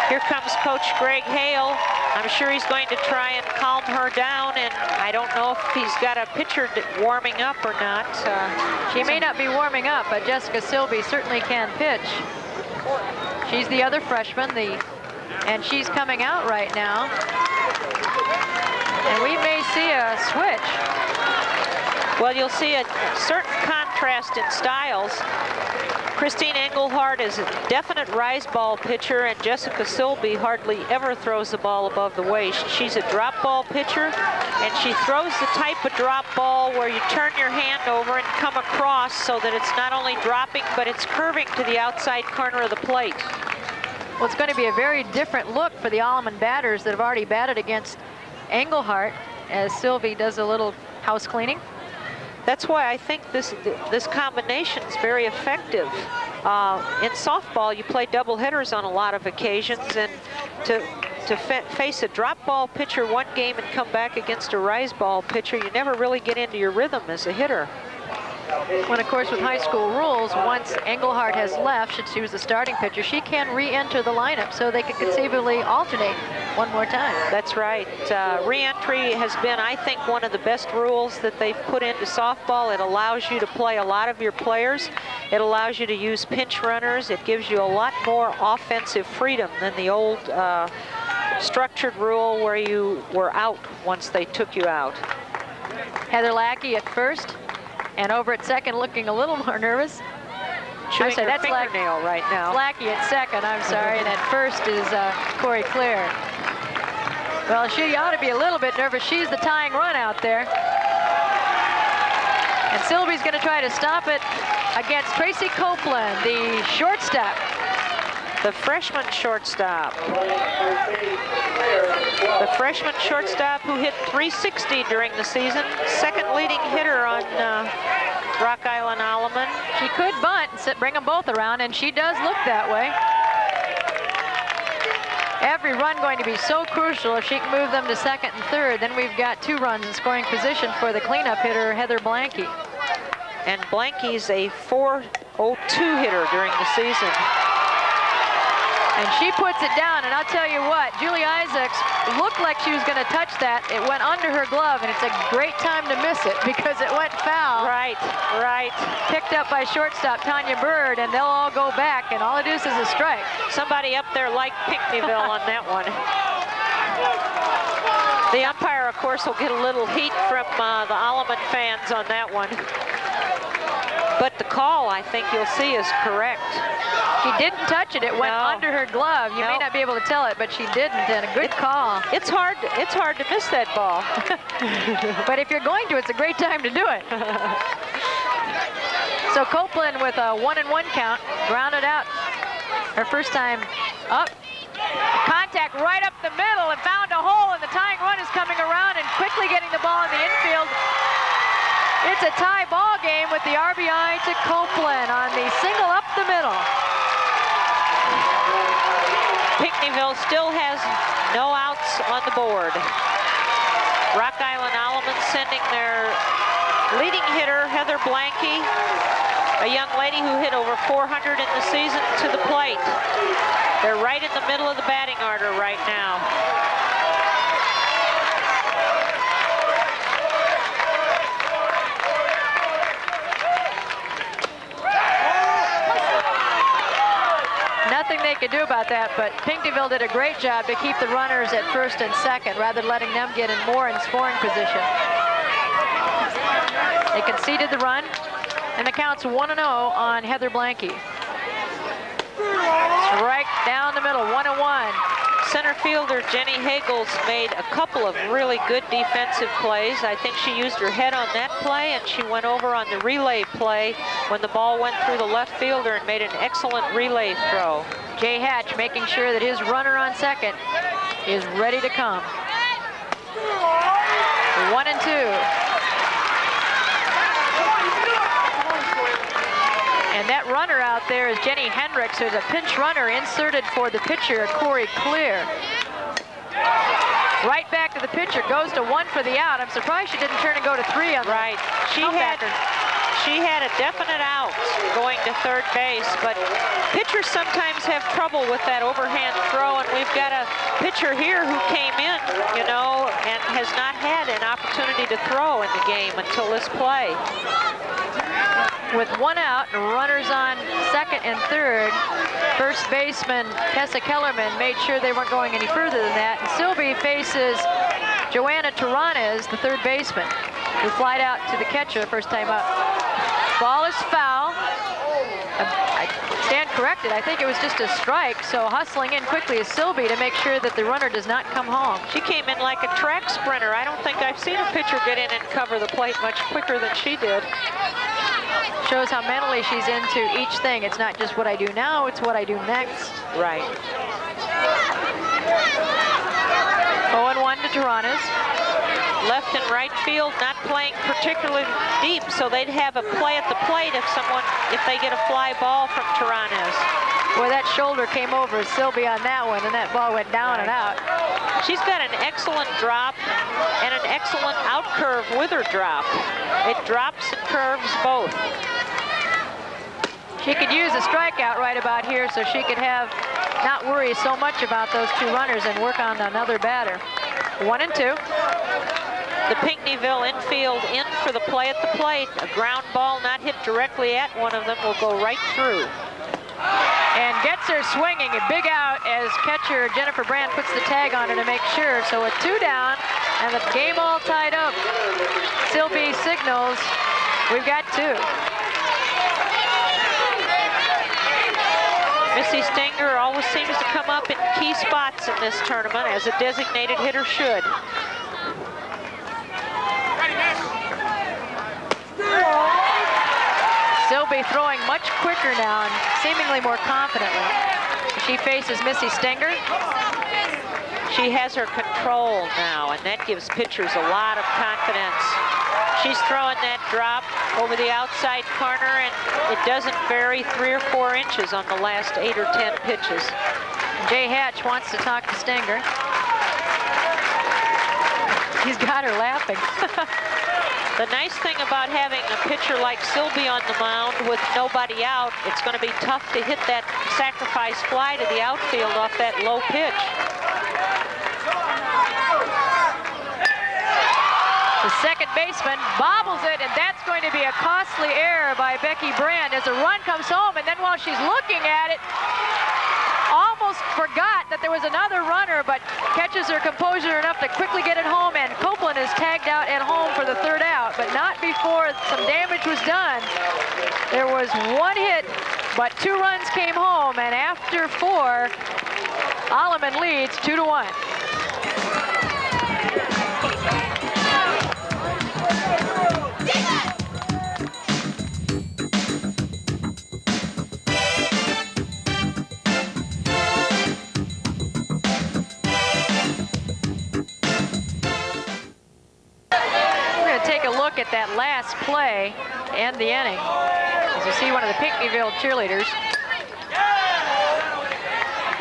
Here comes Coach Greg Hale. I'm sure he's going to try and calm her down, and I don't know if he's got a pitcher warming up or not. She may not be warming up, but Jessica Silby certainly can pitch. She's the other freshman, and she's coming out right now. And we may see a switch. Well, you'll see a certain contrast in styles. Christine Engelhardt is a definite rise ball pitcher, and Jessica Silby hardly ever throws the ball above the waist. She's a drop ball pitcher, and she throws the type of drop ball where you turn your hand over and come across so that it's not only dropping, but it's curving to the outside corner of the plate. Well, it's going to be a very different look for the Alleman batters that have already batted against Engelhardt as Silby does a little house cleaning. That's why I think this combination is very effective. In softball, you play double hitters on a lot of occasions, and to face a drop ball pitcher one game and come back against a rise ball pitcher, you never really get into your rhythm as a hitter. When, of course, with high school rules, once Engelhardt has left, she was the starting pitcher, she can re-enter the lineup, so they could conceivably alternate one more time. That's right. Re-entry has been, I think, one of the best rules that they've put into softball. It allows you to play a lot of your players. It allows you to use pinch runners. It gives you a lot more offensive freedom than the old structured rule where you were out once they took you out. Heather Lackey at first. And over at second, looking a little more nervous. Chewing her fingernail right now. Lackey at second, I'm sorry, and at first is Corey Clear. Well, she ought to be a little bit nervous. She's the tying run out there. And Silby's going to try to stop it against Tracy Copeland, the shortstop. The freshman shortstop. The freshman shortstop who hit .360 during the season. Second leading hitter on Rock Island Alleman. She could bunt and bring them both around, and she does look that way. Every run going to be so crucial if she can move them to second and third. Then we've got 2 runs in scoring position for the cleanup hitter, Heather Blanke. And Blanke's a .402 hitter during the season. And she puts it down, and I'll tell you what, Julie Isaacs looked like she was going to touch that. It went under her glove, and it's a great time to miss it because it went foul. Right, right. Picked up by shortstop Tanya Bird, and they'll all go back, and all it is a strike. Somebody up there like Pinckneyville on that one. The umpire, of course, will get a little heat from the Alleman fans on that one. But the call, I think you'll see, is correct. She didn't touch it. It went under her glove. You may not be able to tell it, but she didn't, and a good call. It's hard to miss that ball. But if you're going to, it's a great time to do it. So Copeland with a 1-1 count, grounded out her first time up. Contact right up the middle and found a hole, and the tying run is coming around and quickly getting the ball in the infield. It's a tie ball game with the RBI to Copeland on the single up the middle. Pinckneyville still has no outs on the board. Rock Island Alleman sending their leading hitter, Heather Blanke, a young lady who hit over 400 in the season, to the plate. They're right in the middle of the batting order right now. Nothing they could do about that, but Pinckneyville did a great job to keep the runners at first and second rather than letting them get in more in scoring position. They conceded the run, and the count's 1-0 on Heather Blanke. Strike down the middle, 1-1. Center fielder Jenny Hagels made a couple of really good defensive plays. I think she used her head on that play, and she went over on the relay play when the ball went through the left fielder and made an excellent relay throw. Jay Hatch making sure that his runner on second is ready to come. 1-2. And that runner out there is Jenny Hendricks, who's a pinch runner inserted for the pitcher, Corey Clear. Right back to the pitcher, goes to 1 for the out. I'm surprised she didn't turn and go to 3 on the She She had a definite out going to third base, but pitchers sometimes have trouble with that overhand throw, and we've got a pitcher here who came in, you know, and has not had an opportunity to throw in the game until this play. With one out and runners on second and third, first baseman Tessa Kellerman made sure they weren't going any further than that. And Silby faces Joanna Taranes, the third baseman, who flied out to the catcher the first time up. Ball is foul. I stand corrected. I think it was just a strike, so hustling in quickly is Silby to make sure that the runner does not come home. She came in like a track sprinter. I don't think I've seen a pitcher get in and cover the plate much quicker than she did. Shows how mentally she's into each thing. It's not just what I do now, it's what I do next. Right. 0-1 to Taranes. Left and right field not playing particularly deep, so they'd have a play at the plate if they get a fly ball from Taranes. Boy, that shoulder came over Silby on that one, and that ball went down and out. She's got an excellent drop and an excellent out curve with her drop. It drops and curves both. She could use a strikeout right about here so she could not worry so much about those two runners and work on another batter. 1-2. The Pinckneyville infield in for the play at the plate. A ground ball not hit directly at one of them will go right through. And gets her swinging, a big out as catcher Jennifer Brand puts the tag on her to make sure. So with 2 down and the game all tied up, Silby signals, we've got 2. Missy Stenger always seems to come up in key spots in this tournament, as a designated hitter should. Silby throwing much quicker now and seemingly more confidently. She faces Missy Stenger. She has her control now, and that gives pitchers a lot of confidence. She's throwing that drop over the outside corner, and it doesn't vary 3 or 4 inches on the last 8 or 10 pitches. Jay Hatch wants to talk to Stenger. He's got her laughing. The nice thing about having a pitcher like Silby on the mound with nobody out, it's going to be tough to hit that sacrifice fly to the outfield off that low pitch. The second baseman bobbles it, and that's going to be a costly error by Becky Brand as the run comes home, and then while she's looking at it, almost forgot that there was another runner, but catches her composure enough to quickly get it home, and Copeland is tagged out at home for the 3rd out, but not before some damage was done. There was 1 hit, but 2 runs came home, and after 4, Alleman leads 2-1. At that last play and the inning, as you see one of the Pinckneyville cheerleaders.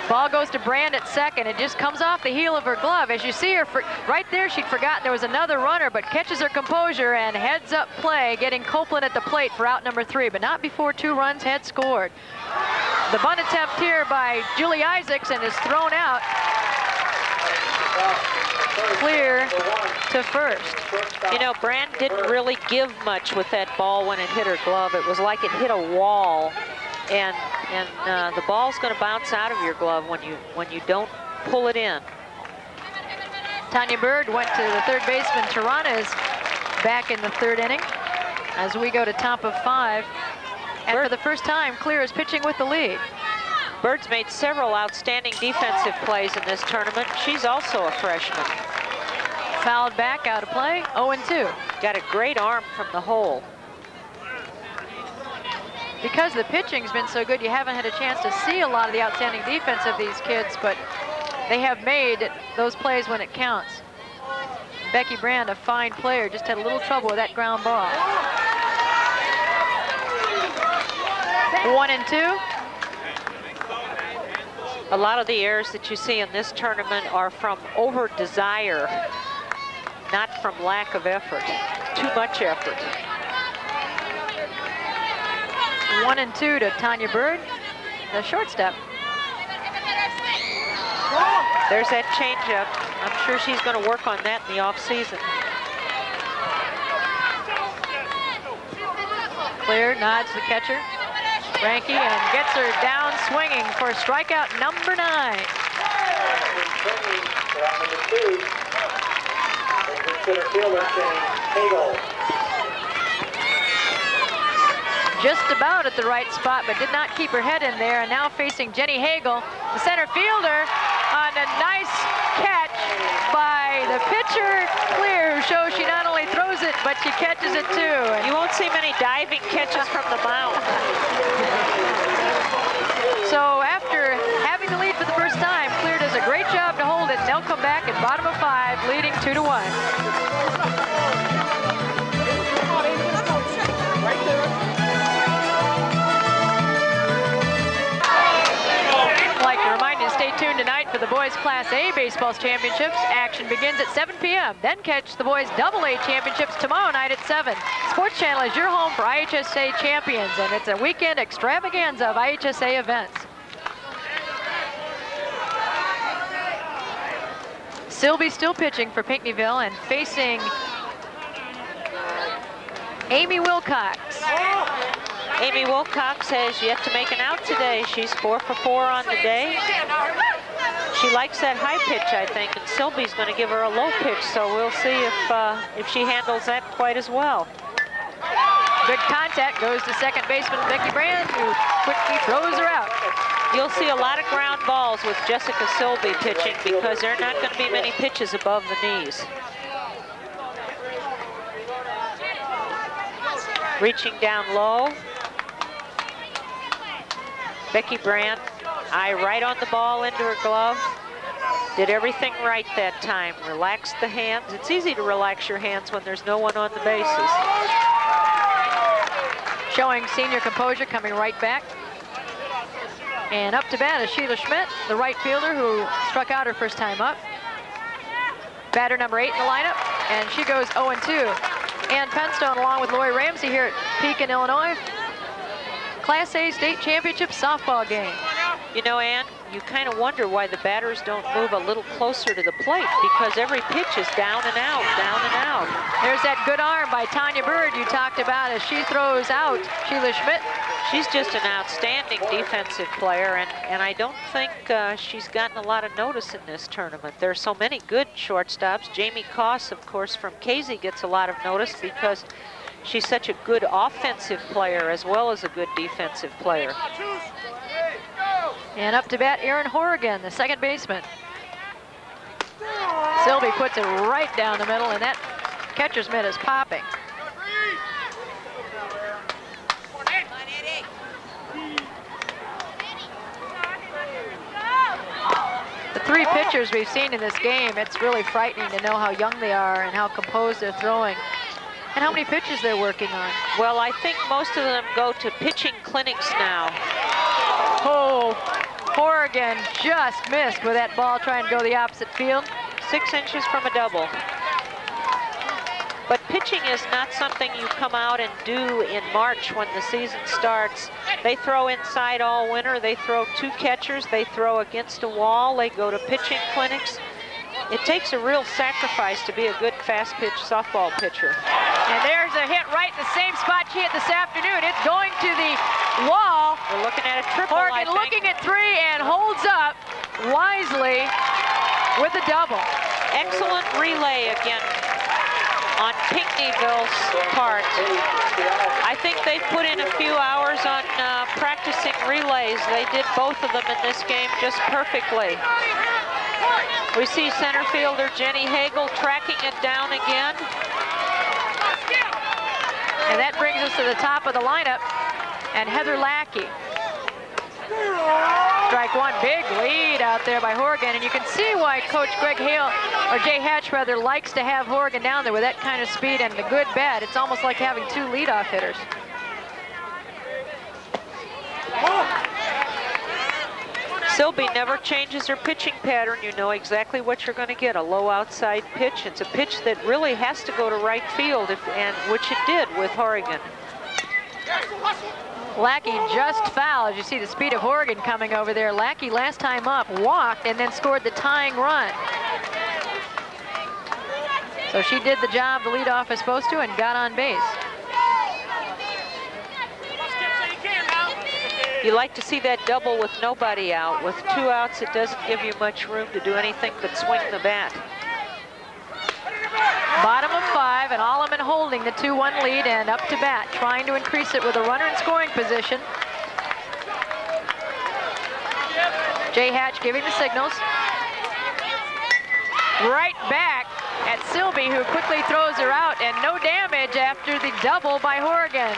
Ball goes to Brand at second. It just comes off the heel of her glove. As you see her right there, she'd forgotten there was another runner, but catches her composure and heads up play, getting Copeland at the plate for out number 3, but not before 2 runs had scored. The bunt attempt here by Julie Isaacs, and is thrown out. Clear to first. You know, Brand didn't really give much with that ball when it hit her glove. It was like it hit a wall, and the ball's going to bounce out of your glove when you don't pull it in. Tanya Bird went to the third baseman Taranes back in the 3rd inning as we go to top of 5. And for the first time, Clear is pitching with the lead. Bird's made several outstanding defensive plays in this tournament. She's also a freshman. Fouled back, out of play, 0-2. Got a great arm from the hole. Because the pitching's been so good, you haven't had a chance to see a lot of the outstanding defense of these kids, but they have made those plays when it counts. Becky Brand, a fine player, just had a little trouble with that ground ball. 1-2. A lot of the errors that you see in this tournament are from over-desire, not from lack of effort. Too much effort. 1-2 to Tanya Bird, the shortstop. There's that changeup. I'm sure she's going to work on that in the off-season. Clear, nods the catcher, Ranke, and gets her down swinging for strikeout number 9. Number 2, center fielder, Hagel. Just about at the right spot, but did not keep her head in there. And now facing Jenny Hagel, the center fielder, on a nice catch by the pitcher, Clear, who shows she not only throws it, but she catches it too. And you won't see many diving catches from the mound. So after having the lead for the first time, Clear does a great job to hold it. And they'll come back at bottom of 5, leading 2-1. Stay tuned tonight for the boys Class A baseball championships. Action begins at 7 p.m. Then catch the boys AA championships tomorrow night at 7. Sports Channel is your home for IHSA champions, and it's a weekend extravaganza of IHSA events. Sylvie still pitching for Pinckneyville and facing Amy Wilcox. Amy Wilcox has yet to make an out today. She's 4 for 4 on the day. She likes that high pitch, I think, and Sylvie's going to give her a low pitch, so we'll see if she handles that quite as well. Good contact, goes to second baseman Becky Brand, who quickly throws her out. You'll see a lot of ground balls with Jessica Sylvie pitching because there are not going to be many pitches above the knees. Reaching down low. Becky Brandt, eye right on the ball into her glove. Did everything right that time. Relaxed the hands. It's easy to relax your hands when there's no one on the bases. Showing senior composure, coming right back. And up to bat is Sheila Schmidt, the right fielder who struck out her first time up. Batter number 8 in the lineup, and she goes 0-2. Ann Penstone along with Lori Ramsey here at Pekin, Illinois. Class A state championship softball game. You know, Ann, you kind of wonder why the batters don't move a little closer to the plate because every pitch is down and out, down and out. There's that good arm by Tanya Bird you talked about as she throws out Sheila Schmidt. She's just an outstanding defensive player, and I don't think she's gotten a lot of notice in this tournament. There are so many good shortstops. Jamie Koss, of course, from Casey gets a lot of notice because she's such a good offensive player as well as a good defensive player. And up to bat, Erin Horrigan, the second baseman. Sylvie puts it right down the middle, and that catcher's mitt is popping. The 3 pitchers we've seen in this game, it's really frightening to know how young they are and how composed they're throwing and how many pitches they're working on. Well, I think most of them go to pitching clinics now. Oh, Horrigan just missed with that ball trying to go the opposite field. 6 inches from a double. But pitching is not something you come out and do in March when the season starts. They throw inside all winter. They throw 2 catchers. They throw against a wall. They go to pitching clinics. It takes a real sacrifice to be a good fast-pitch softball pitcher. And there's a hit right in the same spot she hit this afternoon. It's going to the wall. We're looking at a triple, Horrigan looking at 3 and holds up wisely with a double. Excellent relay again on Pinckneyville's part. I think they've put in a few hours on practicing relays. They did both of them in this game just perfectly. We see center fielder Jenny Hagel tracking it down again. And that brings us to the top of the lineup. And Heather Lackey. Strike 1, big lead out there by Horrigan. And you can see why Coach Greg Hale, or Jay Hatch rather, likes to have Horrigan down there with that kind of speed and the good bat. It's almost like having 2 leadoff hitters. Sylvie never changes her pitching pattern. You know exactly what you're going to get, a low outside pitch. It's a pitch that really has to go to right field, which it did with Horrigan. Lackey just fouled. You see the speed of Horgan coming over there. Lackey last time up walked and then scored the tying run. So she did the job the leadoff is supposed to and got on base. You like to see that double with nobody out. With 2 outs, it doesn't give you much room to do anything but swing the bat. Bottom of 5, and Alleman holding the 2-1 lead and up to bat, trying to increase it with a runner in scoring position. Jay Hatch giving the signals. Right back at Silby, who quickly throws her out, and no damage after the double by Horgan.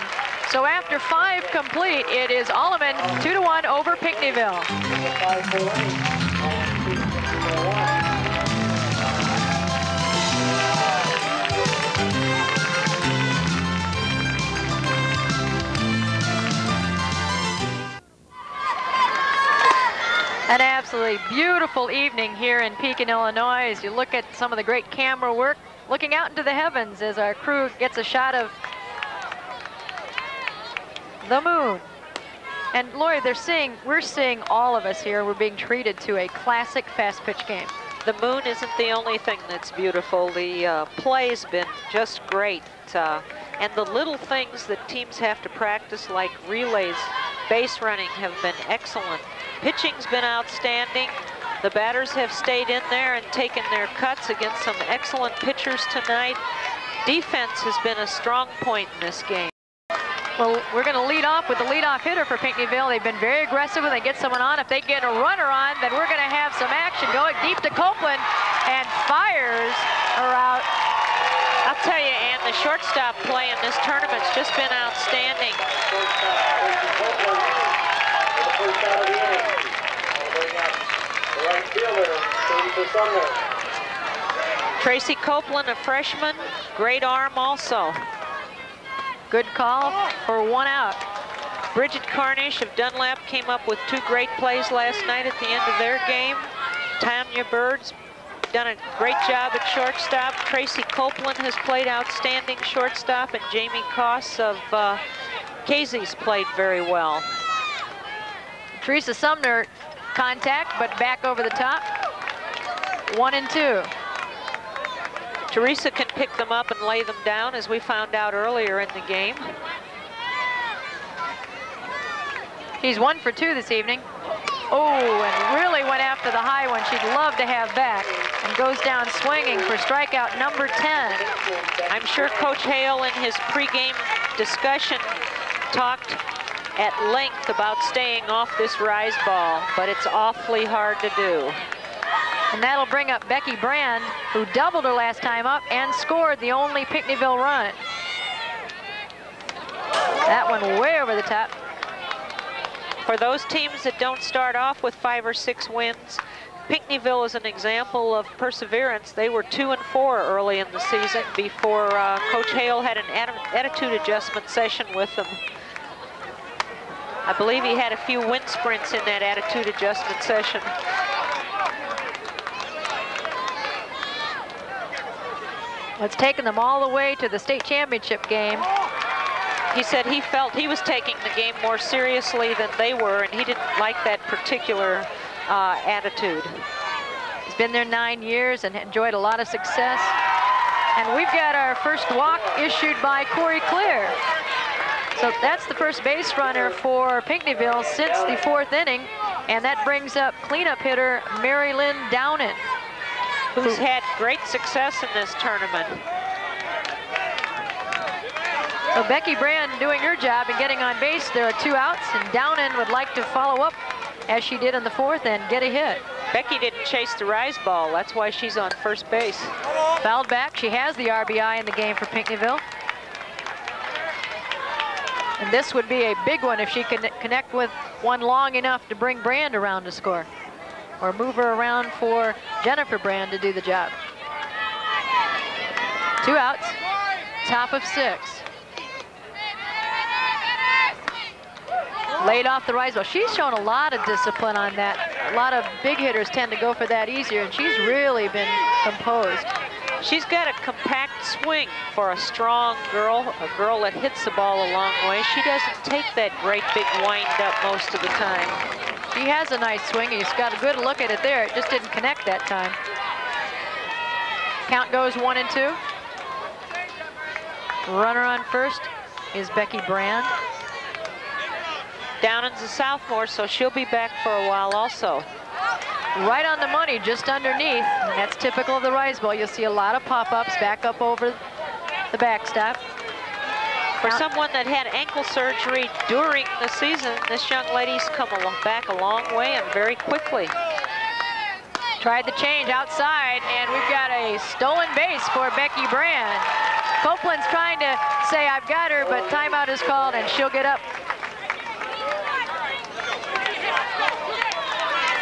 So after 5 complete, it is Alleman 2-1 over Pinckneyville. An absolutely beautiful evening here in Pekin, Illinois, as you look at some of the great camera work, looking out into the heavens as our crew gets a shot of the moon. And Lori, we're seeing all of us here, we're being treated to a classic fast pitch game. The moon isn't the only thing that's beautiful. The play's been just great. And the little things that teams have to practice, like relays, base running, have been excellent. Pitching's been outstanding. The batters have stayed in there and taken their cuts against some excellent pitchers tonight. Defense has been a strong point in this game. Well, we're going to lead off with the leadoff hitter for Pinckneyville. They've been very aggressive when they get someone on. If they get a runner on, then we're going to have some action going deep to Copeland and fires her out. I'll tell you, Ann, the shortstop play in this tournament's just been outstanding. Tracy Copeland, a freshman, great arm also. Good call for 1 out. Bridget Carnish of Dunlap came up with 2 great plays last night at the end of their game. Tanya Bird's done a great job at shortstop. Tracy Copeland has played outstanding shortstop, and Jamie Koss of Casey's played very well. Teresa Sumner contact, but back over the top. 1 and 2. Teresa can pick them up and lay them down, as we found out earlier in the game. She's 1 for 2 this evening. Oh, and really went after the high one she'd love to have back, and goes down swinging for strikeout number 10. I'm sure Coach Hale in his pregame discussion talked at length about staying off this rise ball, but it's awfully hard to do. And that'll bring up Becky Brand, who doubled her last time up and scored the only Pinckneyville run. That one way over the top. For those teams that don't start off with 5 or 6 wins, Pinckneyville is an example of perseverance. They were 2 and 4 early in the season before Coach Hale had an attitude adjustment session with them. I believe he had a few wind sprints in that attitude adjustment session. It's taken them all the way to the state championship game. He said he felt he was taking the game more seriously than they were, and he didn't like that particular attitude. He's been there 9 years and enjoyed a lot of success. And we've got our first walk issued by Corey Clear. So that's the first base runner for Pinckneyville since the 4th inning, and that brings up cleanup hitter Mary Lynn Downen, who's had great success in this tournament. So Becky Brand doing her job and getting on base. There are 2 outs, and Downen would like to follow up as she did in the 4th and get a hit. Becky didn't chase the rise ball. That's why she's on first base. Fouled back. She has the RBI in the game for Pinckneyville. And this would be a big one if she can connect with one long enough to bring Brand around to score, or move her around for Jennifer Brand to do the job. 2 outs, top of 6. Laid off the rise ball. She's shown a lot of discipline on that. A lot of big hitters tend to go for that easier, and she's really been composed. She's got a compact swing for a strong girl, a girl that hits the ball a long way. She doesn't take that great big wind up most of the time. He has a nice swing. He's got a good look at it there. It just didn't connect that time. Count goes 1-2. Runner on first is Becky Brand. Downing's a sophomore, so she'll be back for a while also. Right on the money, just underneath. And that's typical of the Rise Bowl. You'll see a lot of pop-ups back up over the backstop. For someone that had ankle surgery during the season, this young lady's come back a long way and very quickly. Tried the change outside, and we've got a stolen base for Becky Brand. Copeland's trying to say, I've got her, but timeout is called, and she'll get up.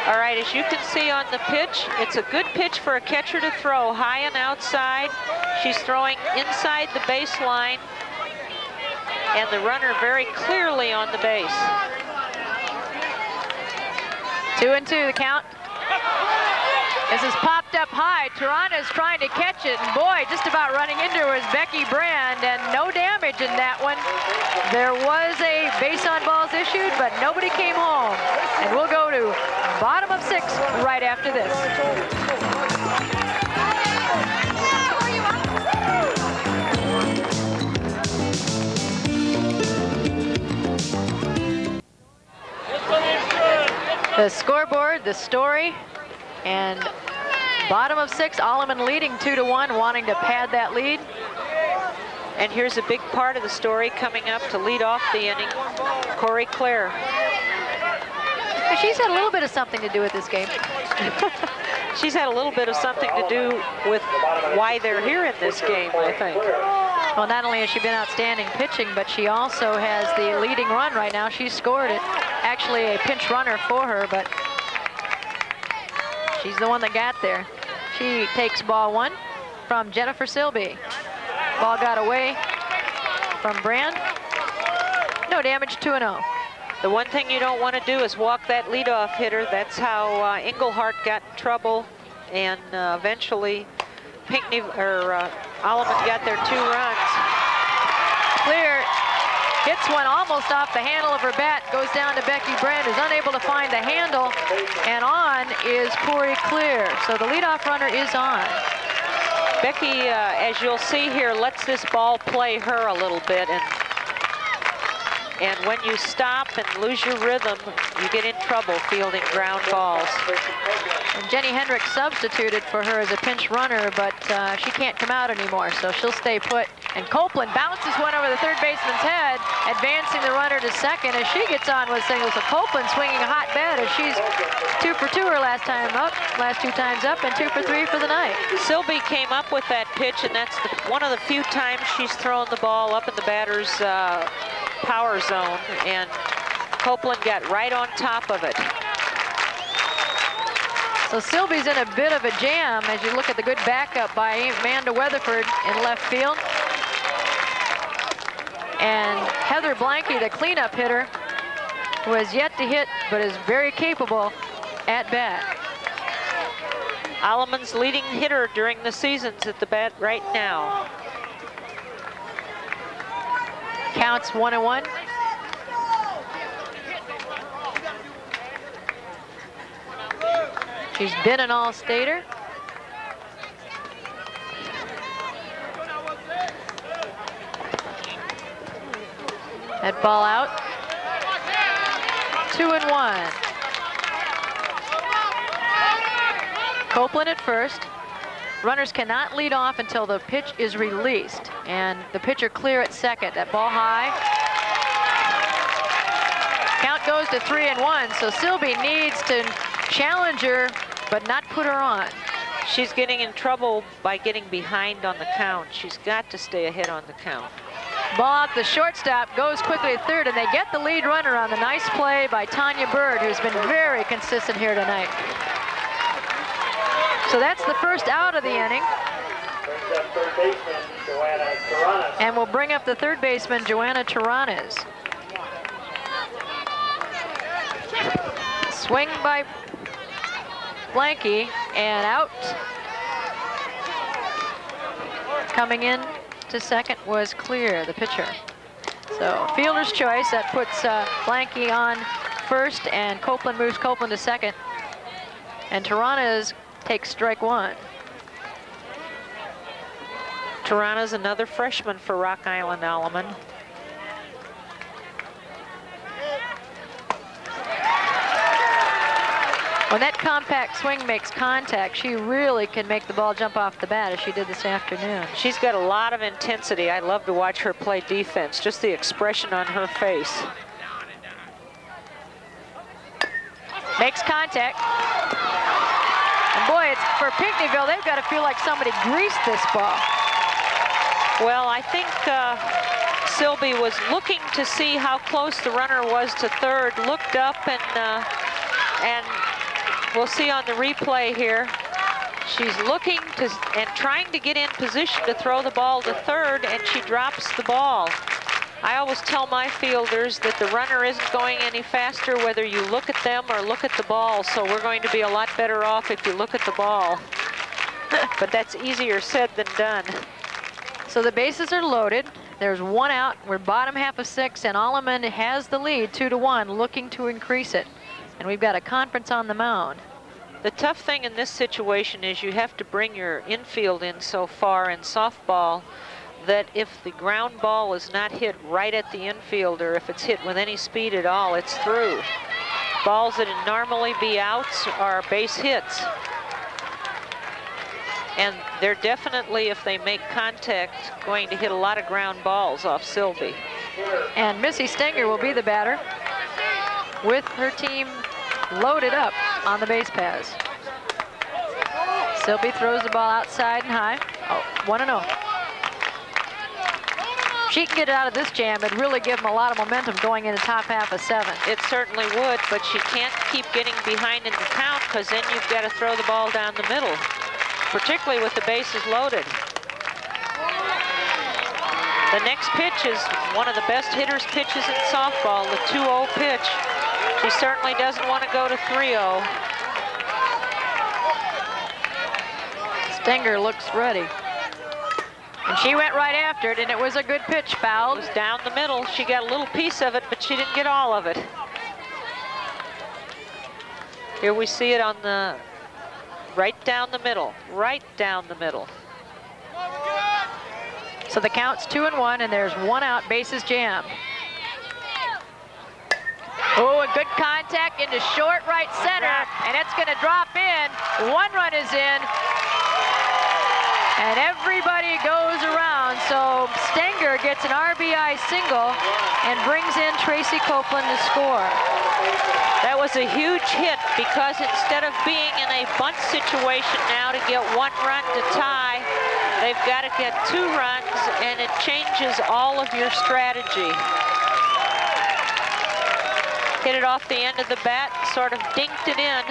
All right, as you can see on the pitch, it's a good pitch for a catcher to throw, high and outside. She's throwing inside the baseline, and the runner very clearly on the base. 2-2 the count. This is popped up high. Tirana's trying to catch it, and boy, just about running into her is Becky Brand, and no damage in that one. There was a base on balls issued, but nobody came home. And we'll go to bottom of 6 right after this. The scoreboard, the story, and bottom of 6, Alleman leading 2-1, wanting to pad that lead. And here's a big part of the story coming up to lead off the inning, Corey Clare. She's had a little bit of something to do with this game. She's had a little bit of something to do with why they're here in this game, I think. Well, not only has she been outstanding pitching, but she also has the leading run right now. She scored it. Actually a pinch runner for her, but she's the one that got there. She takes ball 1 from Jennifer Silby. Ball got away from Brand. No damage, 2-0. The one thing you don't want to do is walk that leadoff hitter. That's how Englehart got in trouble, and eventually Alleman got their 2 runs. Clear hits one almost off the handle of her bat, goes down to Becky Brand, who's unable to find the handle, and on is Corey Clear. So the leadoff runner is on. Becky, as you'll see here, lets this ball play her a little bit, and when you stop and lose your rhythm, you get in trouble fielding ground balls. And Jenny Hendricks substituted for her as a pinch runner, but she can't come out anymore, so she'll stay put. And Copeland bounces one over the third baseman's head, advancing the runner to second as she gets on with singles. So Copeland swinging a hot bat as she's 2 for 2 her last 2 times up, and 2 for 3 for the night. Silby came up with that pitch, and that's one of the few times she's thrown the ball up in the batter's power zone, and Copeland got right on top of it. So Silby's in a bit of a jam as you look at the good backup by Amanda Weatherford in left field. And Heather Blanky, the cleanup hitter, who has yet to hit but is very capable at bat. Alleman's leading hitter during the season's at the bat right now. Counts 1-1. She's been an all-stater. That ball out. 2-1. Copeland at first. Runners cannot lead off until the pitch is released, and the pitcher Clear at second. That ball high. Count goes to 3-1, so Silby needs to challenge her, but not put her on. She's getting in trouble by getting behind on the count. She's got to stay ahead on the count. Ball at the shortstop, goes quickly to third, and they get the lead runner on the nice play by Tanya Bird, who's been very consistent here tonight. So that's the first out of the inning. And we'll bring up the third baseman, Joanna Taranas. Swing by Blanky, and out. coming in to second was Clear, the pitcher. So fielder's choice, that puts Blanky on first, and Copeland moves Copeland to second. And Taranas takes strike one. Taranas another freshman for Rock Island Alleman. When that compact swing makes contact, she really can make the ball jump off the bat as she did this afternoon. She's got a lot of intensity. I love to watch her play defense, just the expression on her face. Makes contact. And boy, it's for Pinckneyville, they've got to feel like somebody greased this ball. Well, I think Silby was looking to see how close the runner was to third, looked up, and we'll see on the replay here. She's looking to and trying to get in position to throw the ball to third, and she drops the ball. I always tell my fielders that the runner isn't going any faster whether you look at them or look at the ball, so we're going to be a lot better off if you look at the ball. But that's easier said than done. So the bases are loaded. There's one out. We're bottom half of six, and Alleman has the lead 2-1, looking to increase it. And we've got a conference on the mound. The tough thing in this situation is you have to bring your infield in so far in softball that if the ground ball is not hit right at the infield, or if it's hit with any speed at all, it's through. Balls that would normally be outs are base hits. And they're definitely, if they make contact, going to hit a lot of ground balls off Silby. And Missy Stenger will be the batter with her team loaded up on the base paths. Silby throws the ball outside and high. Oh, 1-0. She can get out of this jam. It'd really give them a lot of momentum going into top half of seven. It certainly would, but she can't keep getting behind in the count, because then you've got to throw the ball down the middle, particularly with the bases loaded. The next pitch is one of the best hitters' pitches in softball, the 2-0 pitch. She certainly doesn't want to go to 3-0. Stenger looks ready. And she went right after it, and it was a good pitch, fouled. It was down the middle. She got a little piece of it, but she didn't get all of it. Here we see it on the right down the middle, right down the middle. So the count's 2-1, and there's one out, bases jammed. Oh, a good contact into short right center, and it's going to drop in. One run is in, and everybody goes around. So Stenger gets an RBI single and brings in Tracy Copeland to score. That was a huge hit, because instead of being in a bunt situation now to get one run to tie, they've got to get 2 runs, and it changes all of your strategy. Hit it off the end of the bat, sort of dinked it in.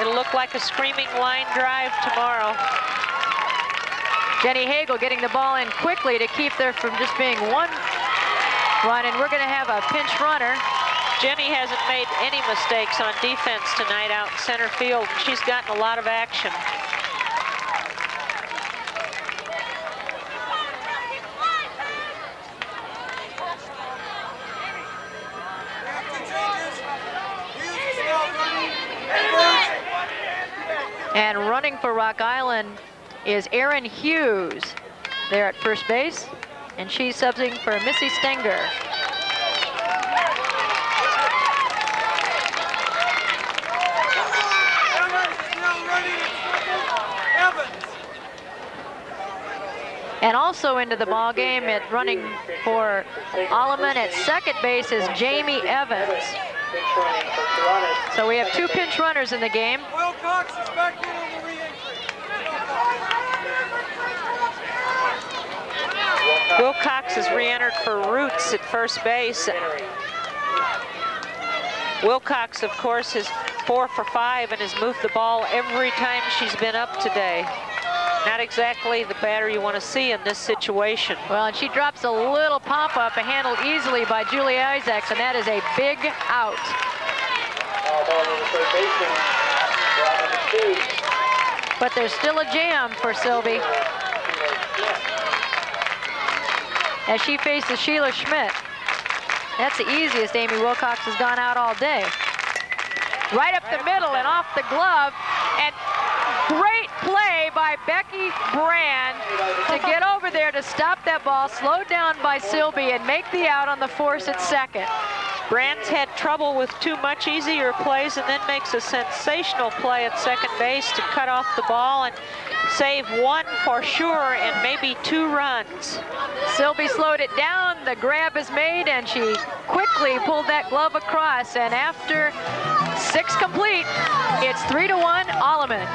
It'll look like a screaming line drive tomorrow. Jenny Hagel getting the ball in quickly to keep there from just being one run, and we're going to have a pinch runner. Jenny hasn't made any mistakes on defense tonight out in center field, and she's gotten a lot of action. And running for Rock Island is Erin Hughes there at first base, and she's subbing for Missy Stenger. And also into the ball game at running for Alleman at second base is Jamie Evans. So we have 2 pinch runners in the game. Will Cox is back in on the re-entry. Wilcox has re-entered for Roots at first base. Wilcox, of course, is 4 for 5 and has moved the ball every time she's been up today. Not exactly the batter you want to see in this situation. Well, and she drops a little pop-up and handled easily by Julie Isaacs, and that is a big out. But there's still a jam for Silby. as she faces Sheila Schmidt. That's the easiest Amy Wilcox has gone out all day. Right up the middle and off the glove, and great play by Becky Brand to get over there to stop that ball, slowed down by Sylvie, and make the out on the force at second. Brand's had trouble with too much easier plays and then makes a sensational play at second base to cut off the ball and save one for sure and maybe 2 runs. Sylvie slowed it down, the grab is made, and she quickly pulled that glove across, and after 6 complete, it's 3-1 Alleman.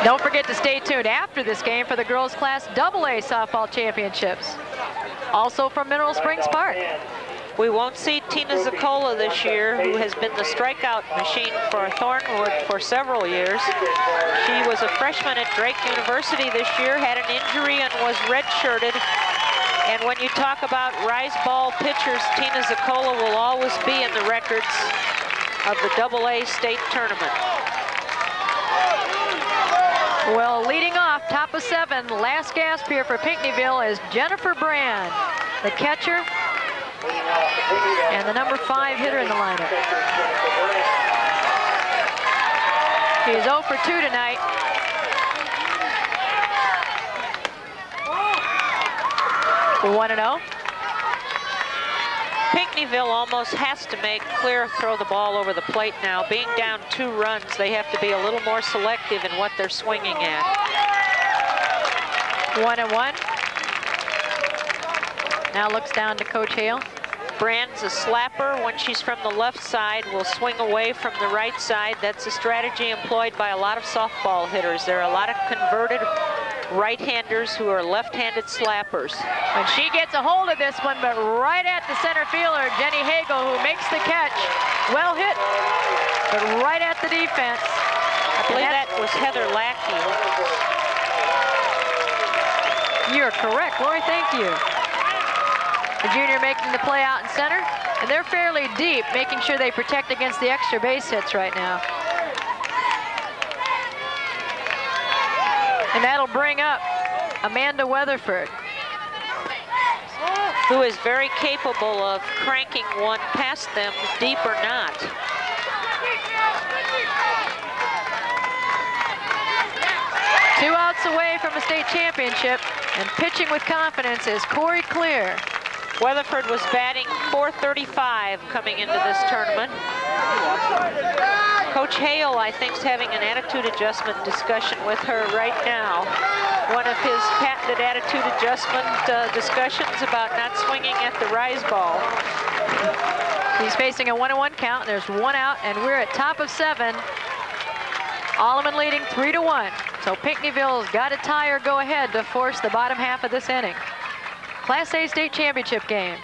Don't forget to stay tuned after this game for the girls class AA softball championships. Also from Mineral Springs Park. We won't see Tina Zacola this year, who has been the strikeout machine for Thornwood for several years. She was a freshman at Drake University this year, had an injury and was redshirted. And when you talk about rise ball pitchers, Tina Zacola will always be in the records of the AA state tournament. Well, leading off, top of 7, last gasp here for Pinckneyville is Jennifer Brand, the catcher, and the number 5 hitter in the lineup. She's 0 for 2 tonight. For 1-0. Pinckneyville almost has to make Clear throw the ball over the plate now. Being down 2 runs, they have to be a little more selective in what they're swinging at. 1-1. Now looks down to Coach Hale. Brand's a slapper. When she's from the left side, will swing away from the right side. That's a strategy employed by a lot of softball hitters. There are a lot of converted right-handers who are left-handed slappers. And she gets a hold of this one, but right at the center fielder, Jenny Hagel, who makes the catch. Well hit, but right at the defense. I believe that was Heather Lackey. You're correct, Lori, thank you. The junior making the play out in center, and they're fairly deep, making sure they protect against the extra base hits right now. And that'll bring up Amanda Weatherford, who is very capable of cranking one past them, deep or not. Two outs away from a state championship, and pitching with confidence is Corey Clear. Weatherford was batting .435 coming into this tournament. Coach Hale, I think, is having an attitude adjustment discussion with her right now. One of his patented attitude adjustment discussions about not swinging at the rise ball. He's facing a 1-1 count. There's 1 out, and we're at top of 7. Alleman leading 3-1. So Pinckneyville's got to tie or go ahead to force the bottom half of this inning. Class A state championship game.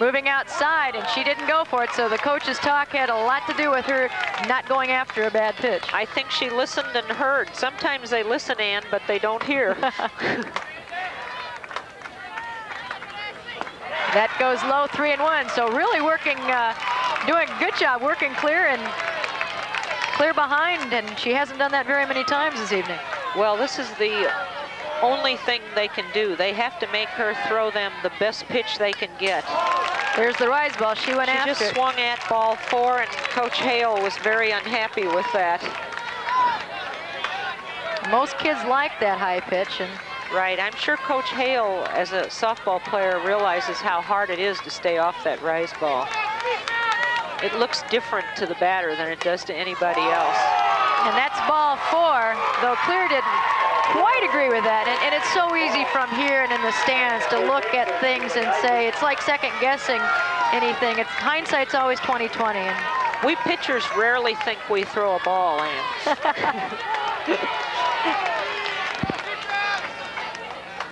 Moving outside, and she didn't go for it, so the coach's talk had a lot to do with her not going after a bad pitch. I think she listened and heard. Sometimes they listen, Ann, but they don't hear. That goes low, 3-1. So really working, doing a good job working Clear and Clear behind, and she hasn't done that very many times this evening. Well, this is the only thing they can do. They have to make her throw them the best pitch they can get. There's the rise ball. She went after it. She just swung at ball 4, and Coach Hale was very unhappy with that. Most kids like that high pitch. And right, I'm sure Coach Hale, as a softball player, realizes how hard it is to stay off that rise ball. It looks different to the batter than it does to anybody else. And that's ball 4, though Clear didn't quite agree with that. And it's so easy from here and in the stands to look at things and say, it's like second guessing anything. Hindsight's always 20/20. And we pitchers rarely think we throw a ball, Ann.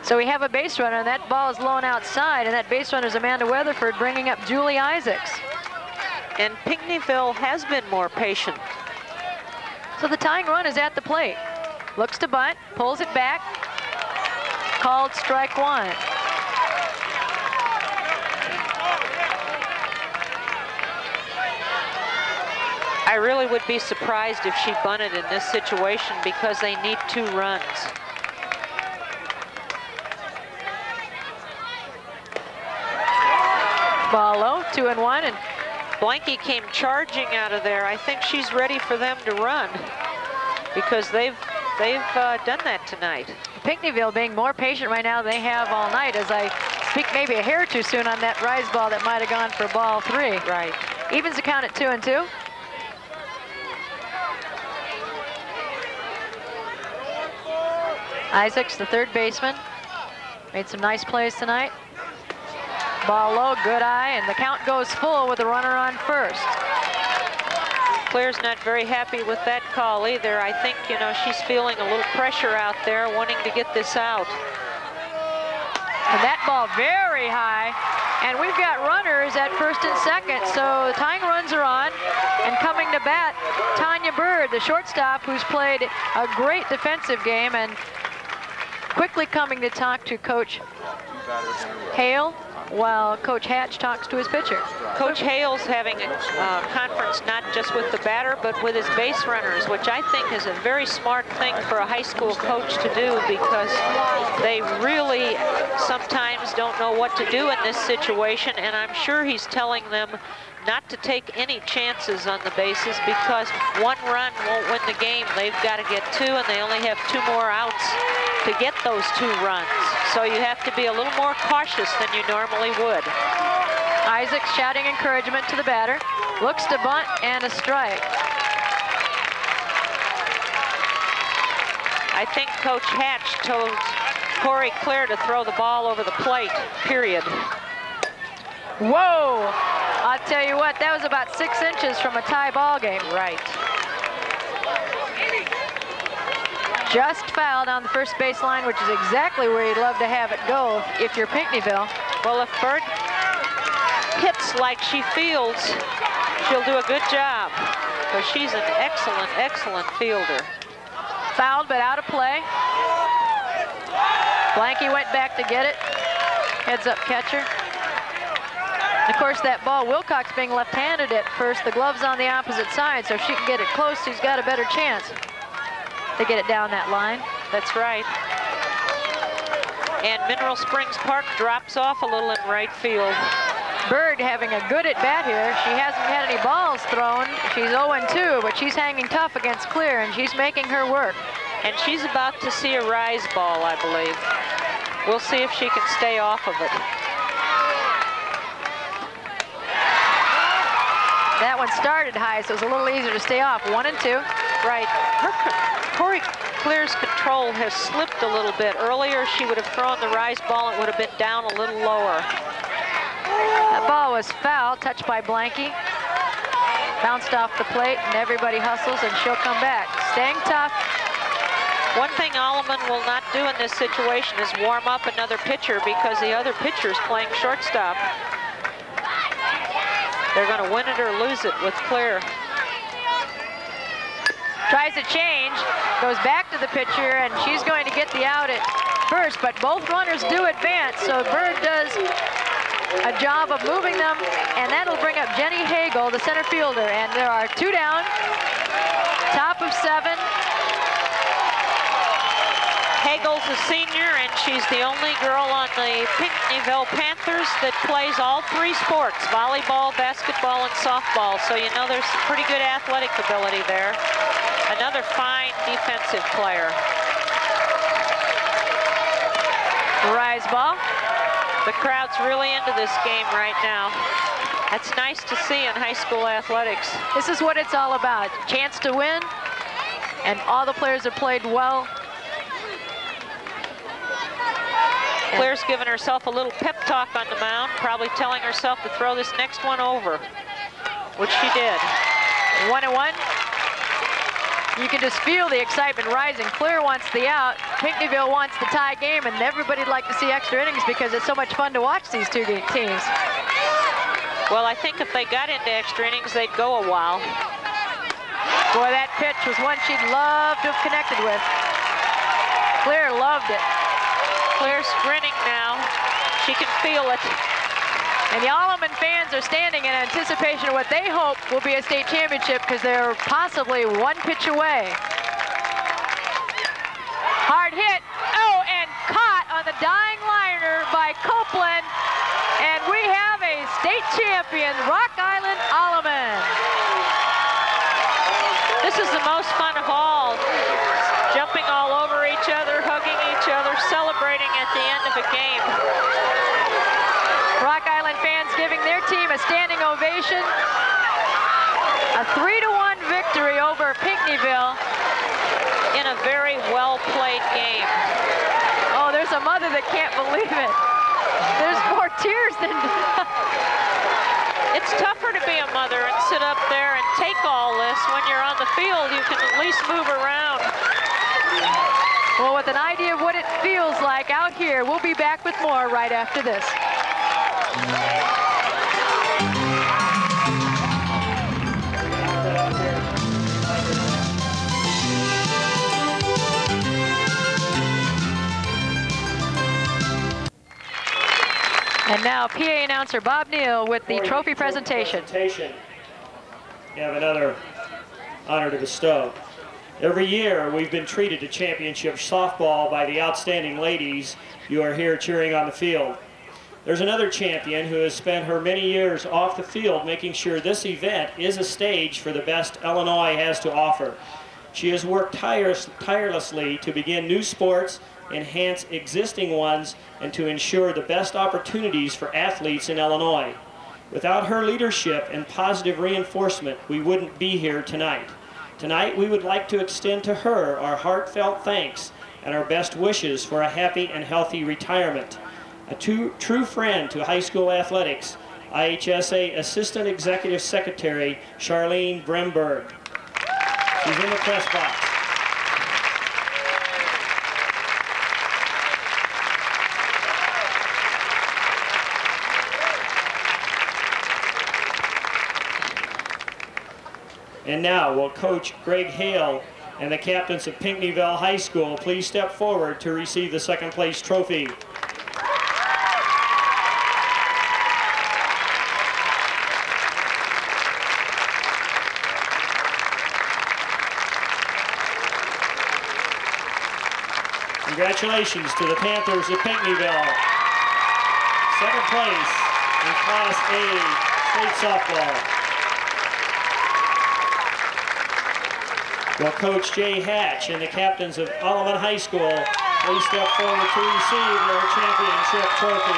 So we have a base runner, and that ball is low and outside, and that base runner is Amanda Weatherford, bringing up Julie Isaacs. And Pinckneyville has been more patient. So the tying run is at the plate. Looks to bunt, pulls it back, called strike 1. I really would be surprised if she bunted in this situation because they need 2 runs. Ball low, 2-1, and Blanky came charging out of there. I think she's ready for them to run because they've done that tonight. Pinckneyville being more patient right now than they have all night, as I speak maybe a hair too soon on that rise ball that might have gone for ball 3. Right. Evens the count at 2-2. Isaacs, the third baseman, made some nice plays tonight. Ball low, good eye, and the count goes full with a runner on first. Claire's not very happy with that call either. I think, you know, she's feeling a little pressure out there, wanting to get this out. And that ball very high, and we've got runners at first and second, so the tying runs are on. And coming to bat, Tanya Bird, the shortstop, who's played a great defensive game, and quickly coming to talk to Coach Hale while Coach Hatch talks to his pitcher. Coach Hale's having a conference not just with the batter, but with his base runners, which I think is a very smart thing for a high school coach to do, because they really sometimes don't know what to do in this situation, and I'm sure he's telling them not to take any chances on the bases because 1 run won't win the game. They've got to get 2, and they only have 2 more outs to get those 2 runs. So you have to be a little more cautious than you normally would. Isaac shouting encouragement to the batter. Looks to bunt, and a strike. I think Coach Hatch told Corey Clare to throw the ball over the plate, period. Whoa! I'll tell you what, that was about 6 inches from a tie ball game. Right. Just fouled on the first base line, which is exactly where you'd love to have it go if you're Pinckneyville. Well, if Bird hits like she fields, she'll do a good job, because she's an excellent, excellent fielder. Fouled, but out of play. Blanky went back to get it. Heads up catcher. Of course, that ball, Wilcox being left-handed at first, the glove's on the opposite side, so if she can get it close, she's got a better chance to get it down that line. That's right. And Mineral Springs Park drops off a little in right field. Bird having a good at-bat here. She hasn't had any balls thrown. She's 0-2, but she's hanging tough against Clear, and she's making her work. And she's about to see a rise ball, I believe. We'll see if she can stay off of it. That one started high, so it was a little easier to stay off. 1-2. Right. Corey Clear's control has slipped a little bit. Earlier, she would have thrown the rise ball. It would have been down a little lower. That ball was foul, touched by Blanky. Bounced off the plate, and everybody hustles, and she'll come back. Staying tough. One thing Alleman will not do in this situation is warm up another pitcher, because the other pitcher's playing shortstop. They're going to win it or lose it with Claire. Tries to change, goes back to the pitcher, and she's going to get the out at first, but both runners do advance, so Bird does a job of moving them, and that'll bring up Jenny Hagel, the center fielder, and there are 2 down, top of 7. Hagel's a senior, and she's the only girl on the Pinckneyville Panthers that plays all 3 sports, volleyball, basketball, and softball. So you know there's pretty good athletic ability there. Another fine defensive player. Rise ball. The crowd's really into this game right now. That's nice to see in high school athletics. This is what it's all about. Chance to win, and all the players have played well. Claire's given herself a little pep talk on the mound, probably telling herself to throw this next one over, which she did. 1-1. You can just feel the excitement rising. Claire wants the out. Pinckneyville wants the tie game, and everybody'd like to see extra innings because it's so much fun to watch these 2 teams. Well, I think if they got into extra innings, they'd go a while. Boy, that pitch was one she'd love to have connected with. Claire loved it. Claire's grinning now. She can feel it. And the Alleman fans are standing in anticipation of what they hope will be a state championship because they're possibly one pitch away. Hard hit. Oh, and caught on the dying liner by Copeland. And we have a state champion, Rock Island Alleman. This is the most fun of all. Jumping all over each other, hugging each other, celebrating at the end of a game. Rock Island fans giving their team a standing ovation. A 3-1 victory over Pinckneyville. In a very well-played game. Oh, there's a mother that can't believe it. There's more tears than... It's tougher to be a mother and sit up there and take all this. When you're on the field, you can at least move around. Well, with an idea of what it feels like out here, we'll be back with more right after this. And now PA announcer Bob Neal with the trophy presentation. You have another honor to bestow. Every year we've been treated to championship softball by the outstanding ladies you are here cheering on the field. There's another champion who has spent her many years off the field making sure this event is a stage for the best Illinois has to offer. She has worked tirelessly to begin new sports, enhance existing ones, and to ensure the best opportunities for athletes in Illinois. Without her leadership and positive reinforcement, we wouldn't be here tonight. Tonight, we would like to extend to her our heartfelt thanks and our best wishes for a happy and healthy retirement. A true friend to high school athletics, IHSA Assistant Executive Secretary Charlene Bremberg. She's in the press box. And now, will Coach Greg Hale and the captains of Pinckneyville High School please step forward to receive the second place trophy. Congratulations to the Panthers of Pinckneyville. Second place in Class A state softball. Will Coach Jay Hatch and the captains of Alleman High School please step forward to receive their championship trophy.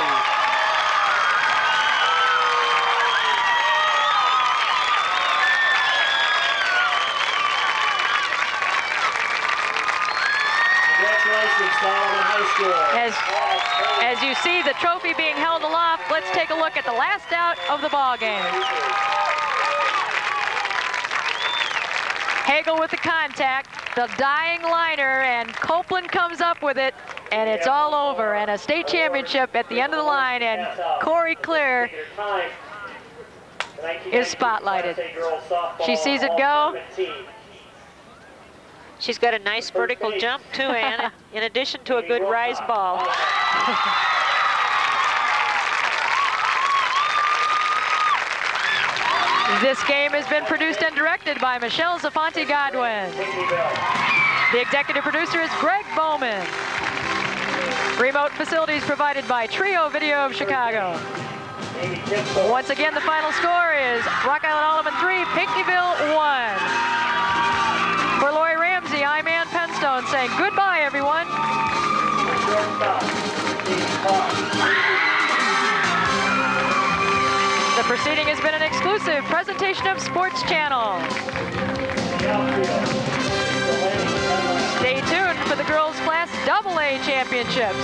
Congratulations to Alleman High School. As you see the trophy being held aloft, let's take a look at the last out of the ball game. Hagel with the contact, the dying liner, and Copeland comes up with it, and it's all over, and a state championship at the end of the line, and Corey Clear is spotlighted. She sees it go. She's got a nice vertical jump too, Ann, in addition to a good rise ball. This game has been produced and directed by Michelle Zafanti Godwin. The executive producer is Greg Bowman. Remote facilities provided by Trio Video of Chicago. Once again, the final score is Rock Island Alleman 3, Pinckneyville 1. For Lori Ramsey, I'm Ann Penstone saying goodbye, everyone. The proceeding has been an exclusive presentation of Sports Channel. Stay tuned for the girls' Class AA championships.